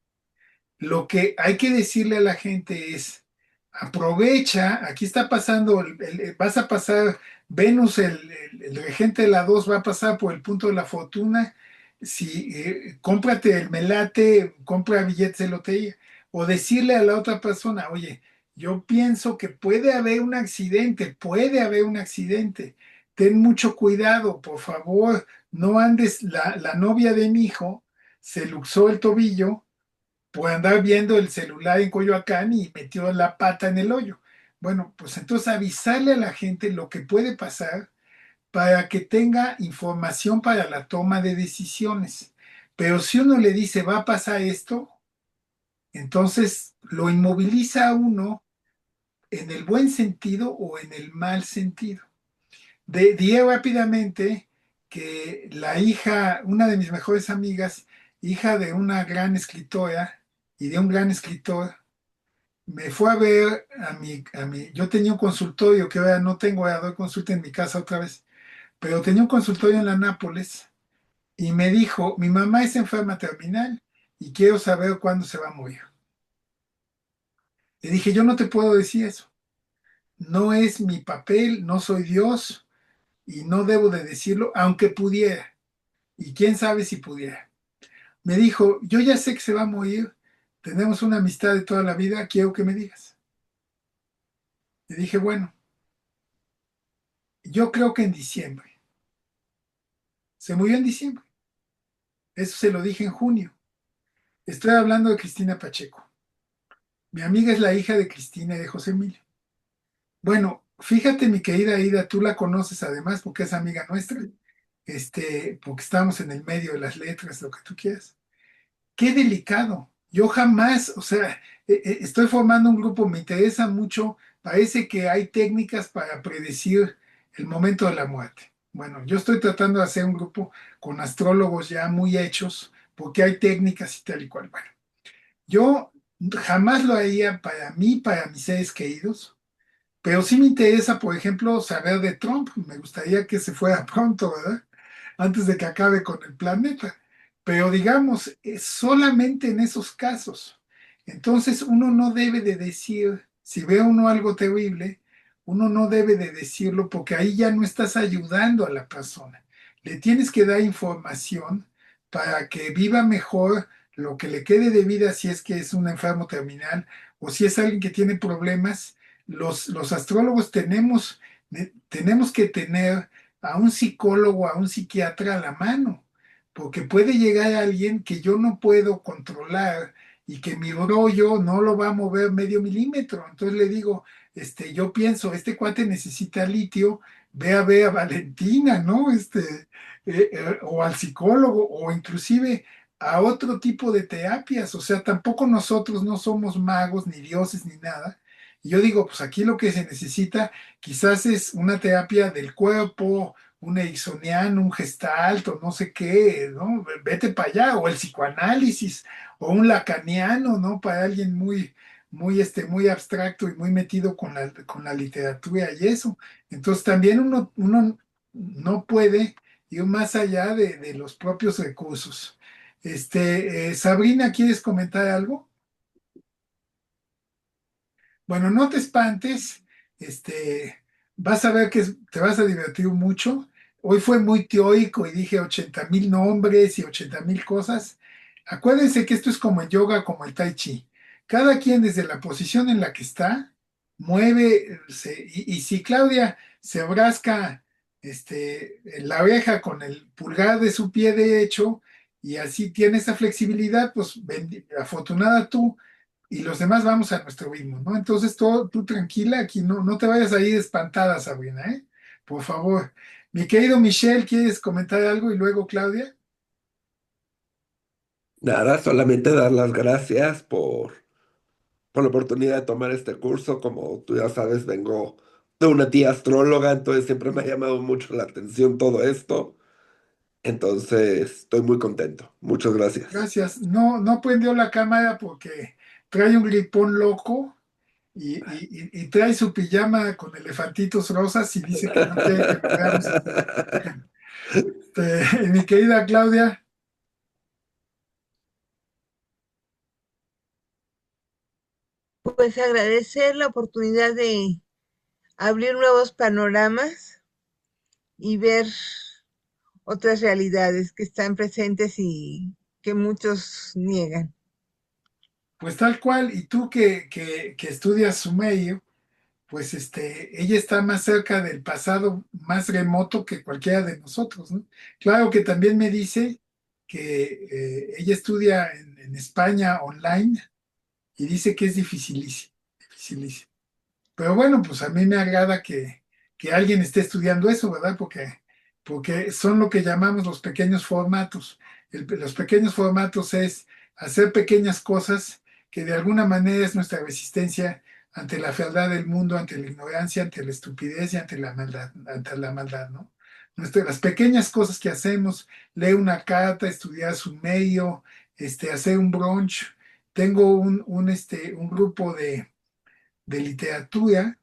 Lo que hay que decirle a la gente es, aprovecha, aquí está pasando, vas a pasar, Venus, el regente de la 2 va a pasar por el punto de la fortuna, si cómprate el melate, compra billetes de lotería, o decirle a la otra persona, oye, yo pienso que puede haber un accidente, ten mucho cuidado, por favor, no andes, la novia de mi hijo se luxó el tobillo por andar viendo el celular en Coyoacán y metió la pata en el hoyo. Bueno, pues entonces avisarle a la gente lo que puede pasar para que tenga información para la toma de decisiones. Pero si uno le dice va a pasar esto, entonces lo inmoviliza a uno en el buen sentido o en el mal sentido. Diré rápidamente que la hija, una de mis mejores amigas, hija de una gran escritora y de un gran escritor, me fue a ver yo tenía un consultorio que ahora no tengo, ahora doy consulta en mi casa otra vez, pero tenía un consultorio en la Nápoles y me dijo, mi mamá es enferma terminal y quiero saber cuándo se va a morir. Le dije, yo no te puedo decir eso, no es mi papel, no soy Dios y no debo de decirlo, aunque pudiera, y quién sabe si pudiera. Me dijo, yo ya sé que se va a morir, tenemos una amistad de toda la vida, quiero que me digas. Le dije, bueno, yo creo que en diciembre. Se murió en diciembre. Eso se lo dije en junio. Estoy hablando de Cristina Pacheco. Mi amiga es la hija de Cristina y de José Emilio. Bueno, fíjate, mi querida Ida, tú la conoces además porque es amiga nuestra, porque estamos en el medio de las letras, lo que tú quieras. Qué delicado. Yo jamás, o sea, estoy formando un grupo, me interesa mucho, parece que hay técnicas para predecir el momento de la muerte. Bueno, yo estoy tratando de hacer un grupo con astrólogos ya muy hechos, porque hay técnicas y tal y cual. Bueno, yo jamás lo haría para mí, para mis seres queridos, pero sí me interesa, por ejemplo, saber de Trump. Me gustaría que se fuera pronto, ¿verdad? Antes de que acabe con el planeta. Pero digamos, solamente en esos casos. Entonces uno no debe de decir, si ve uno algo terrible, uno no debe de decirlo porque ahí ya no estás ayudando a la persona. Le tienes que dar información para que viva mejor lo que le quede de vida si es que es un enfermo terminal o si es alguien que tiene problemas. Los astrólogos tenemos que tener a un psicólogo, a un psiquiatra a la mano, porque puede llegar alguien que yo no puedo controlar y que mi rollo no lo va a mover medio milímetro. Entonces le digo, yo pienso, este cuate necesita litio, ve a ver a Valentina, ¿no? O al psicólogo, o inclusive a otro tipo de terapias. O sea, tampoco nosotros no somos magos, ni dioses, ni nada. Y yo digo, pues aquí lo que se necesita quizás es una terapia del cuerpo, un ericksoniano, un gestalt, o no sé qué, ¿no? Vete para allá, o el psicoanálisis, o un lacaniano, ¿no? Para alguien muy abstracto y muy metido con la literatura y eso. Entonces también uno no puede ir más allá de los propios recursos. Sabrina, ¿quieres comentar algo? Bueno, no te espantes, vas a ver que te vas a divertir mucho. Hoy fue muy teórico y dije 80,000 nombres y 80,000 cosas. Acuérdense que esto es como el yoga, como el tai chi. Cada quien desde la posición en la que está, mueve, y si Claudia se abrasca en la oreja con el pulgar de su pie derecho y así tiene esa flexibilidad, pues afortunada tú y los demás vamos a nuestro ritmo, ¿no? Entonces, tú tranquila, aquí no te vayas a ir espantada, Sabrina, ¿eh? Por favor. Mi querido Michelle, ¿quieres comentar algo? Y luego Claudia. Nada, solamente dar las gracias por la oportunidad de tomar este curso. Como tú ya sabes, vengo de una tía astróloga, entonces siempre me ha llamado mucho la atención todo esto. Entonces, estoy muy contento. Muchas gracias. Gracias. No prendió la cámara porque trae un gripón loco y trae su pijama con elefantitos rosas y dice que no quiere que lo veamos así. Mi querida Claudia, Pues agradecer la oportunidad de abrir nuevos panoramas y ver otras realidades que están presentes y que muchos niegan. pues tal cual, y tú que estudias sumerio, pues ella está más cerca del pasado más remoto que cualquiera de nosotros, ¿no? Claro que también me dice que ella estudia en España online y dice que es dificilísimo, dificilísimo. Pero bueno, pues a mí me agrada que alguien esté estudiando eso, ¿verdad? Porque son lo que llamamos los pequeños formatos. Los pequeños formatos es hacer pequeñas cosas que de alguna manera es nuestra resistencia ante la fealdad del mundo, ante la ignorancia, ante la estupidez y ante la maldad, ¿no? Las pequeñas cosas que hacemos, leer una carta, estudiar su medio, hacer un brunch. Tengo un grupo de literatura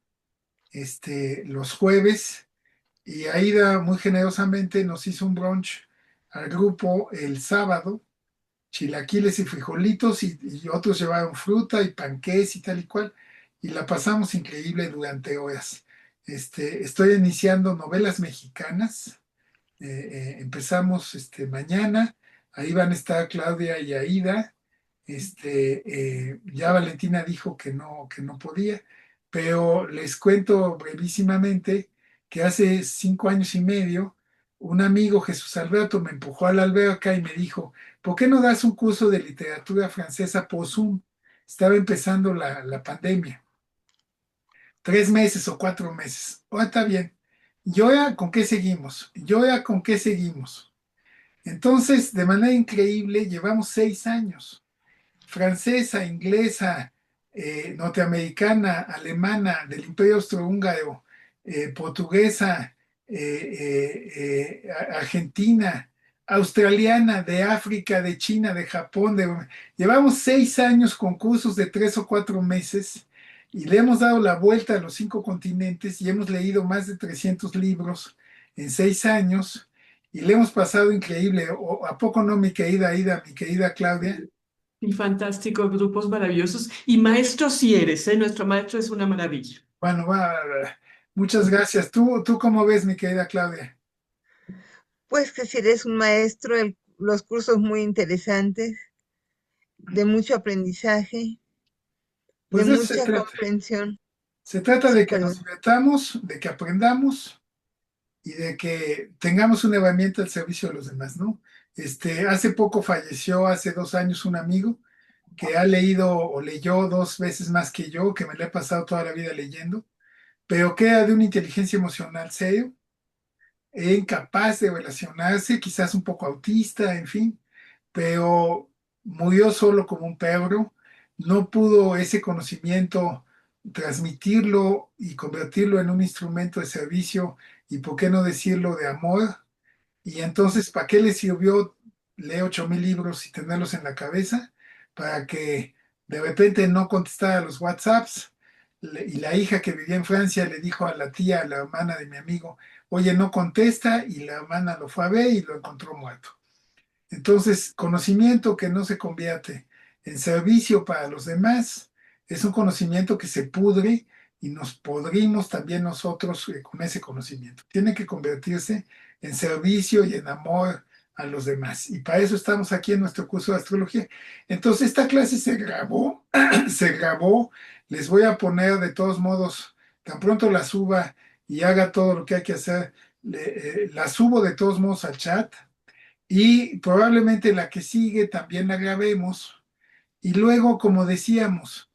los jueves y Aida muy generosamente nos hizo un brunch al grupo el sábado, chilaquiles y frijolitos y otros llevaron fruta y panqués y tal y cual y la pasamos increíble durante horas. Estoy iniciando novelas mexicanas, empezamos mañana, ahí van a estar Claudia y Aida. Ya Valentina dijo que no podía, pero les cuento brevísimamente que hace 5 años y medio, un amigo, Jesús Alberto, me empujó a la alberca y me dijo, ¿por qué no das un curso de literatura francesa por Zoom? Estaba empezando la pandemia, 3 meses o 4 meses. Oh, está bien. Yo ya, ¿con qué seguimos? Yo ya, ¿con qué seguimos? Entonces, de manera increíble, llevamos 6 años francesa, inglesa, norteamericana, alemana, del Imperio Austrohúngaro, portuguesa, argentina, australiana, de África, de China, de Japón. Llevamos 6 años con cursos de 3 o 4 meses y le hemos dado la vuelta a los 5 continentes y hemos leído más de 300 libros en 6 años y le hemos pasado increíble. ¿A poco no, mi querida Ida, mi querida Claudia? Y fantástico, grupos maravillosos. Y maestro sí eres, ¿eh? Nuestro maestro es una maravilla. Bueno, muchas gracias. ¿Tú cómo ves, mi querida Claudia? Pues que si eres un maestro, los cursos muy interesantes, de mucho aprendizaje, de Pues de eso se mucha trata. comprensión. Se trata Sí, de que nos perdón. divertamos, de que aprendamos y de que tengamos una herramienta al servicio de los demás, ¿no? Hace poco falleció, hace 2 años, un amigo que ha leído o leyó 2 veces más que yo, que me le he pasado toda la vida leyendo, pero que era de una inteligencia emocional serio, e incapaz de relacionarse, quizás un poco autista, en fin, pero murió solo como un perro, no pudo ese conocimiento transmitirlo y convertirlo en un instrumento de servicio y, por qué no decirlo, de amor. Y entonces, ¿para qué le sirvió leer 8,000 libros y tenerlos en la cabeza? Para que de repente no contestara los WhatsApps. Y la hija que vivía en Francia le dijo a la tía, a la hermana de mi amigo, oye, no contesta, y la hermana lo fue a ver y lo encontró muerto. Entonces, conocimiento que no se convierte en servicio para los demás es un conocimiento que se pudre y nos podrimos también nosotros con ese conocimiento. Tiene que convertirse en servicio y en amor a los demás. Y para eso estamos aquí en nuestro curso de astrología. Entonces, esta clase se grabó, se grabó. Les voy a poner de todos modos, tan pronto la suba y haga todo lo que hay que hacer, la subo de todos modos al chat y probablemente la que sigue también la grabemos. Y luego, como decíamos,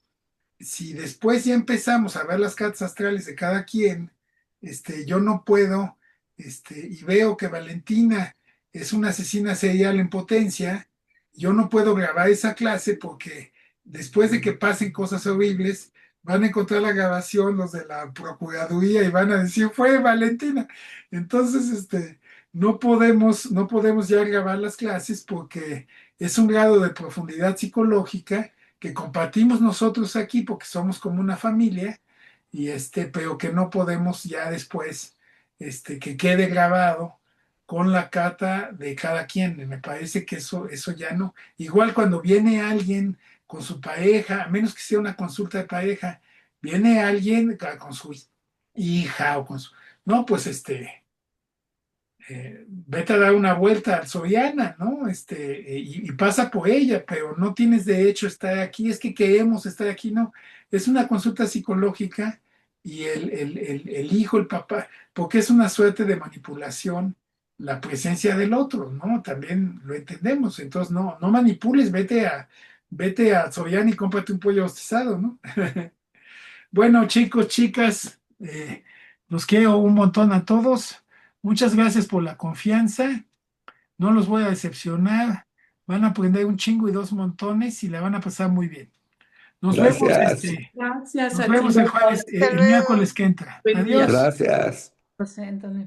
si después ya empezamos a ver las cartas astrales de cada quien, yo no puedo, y veo que Valentina es una asesina serial en potencia, yo no puedo grabar esa clase porque después de que pasen cosas horribles, van a encontrar la grabación los de la Procuraduría y van a decir, fue Valentina. Entonces, no podemos ya grabar las clases porque es un grado de profundidad psicológica que compartimos nosotros aquí porque somos como una familia, pero que no podemos ya después, que quede grabado con la carta de cada quien. Me parece que eso ya no. Igual cuando viene alguien con su pareja, a menos que sea una consulta de pareja, viene alguien con su hija o con su... No, pues vete a dar una vuelta al Soriana, ¿no? Y pasa por ella, pero no tienes derecho a estar aquí, es que queremos estar aquí, no. Es una consulta psicológica y el hijo, el papá, porque es una suerte de manipulación la presencia del otro, ¿no? También lo entendemos, entonces no manipules, vete a Soriana y cómprate un pollo rostizado, ¿no? Bueno, chicos, chicas, los quiero un montón a todos. Muchas gracias por la confianza. No los voy a decepcionar. Van a aprender un chingo y dos montones y la van a pasar muy bien. Nos vemos, Gracias. Gracias nos a ti. vemos el jueves, Hasta el luego. miércoles que entra. Buen día. Adiós. Gracias. José Antonio.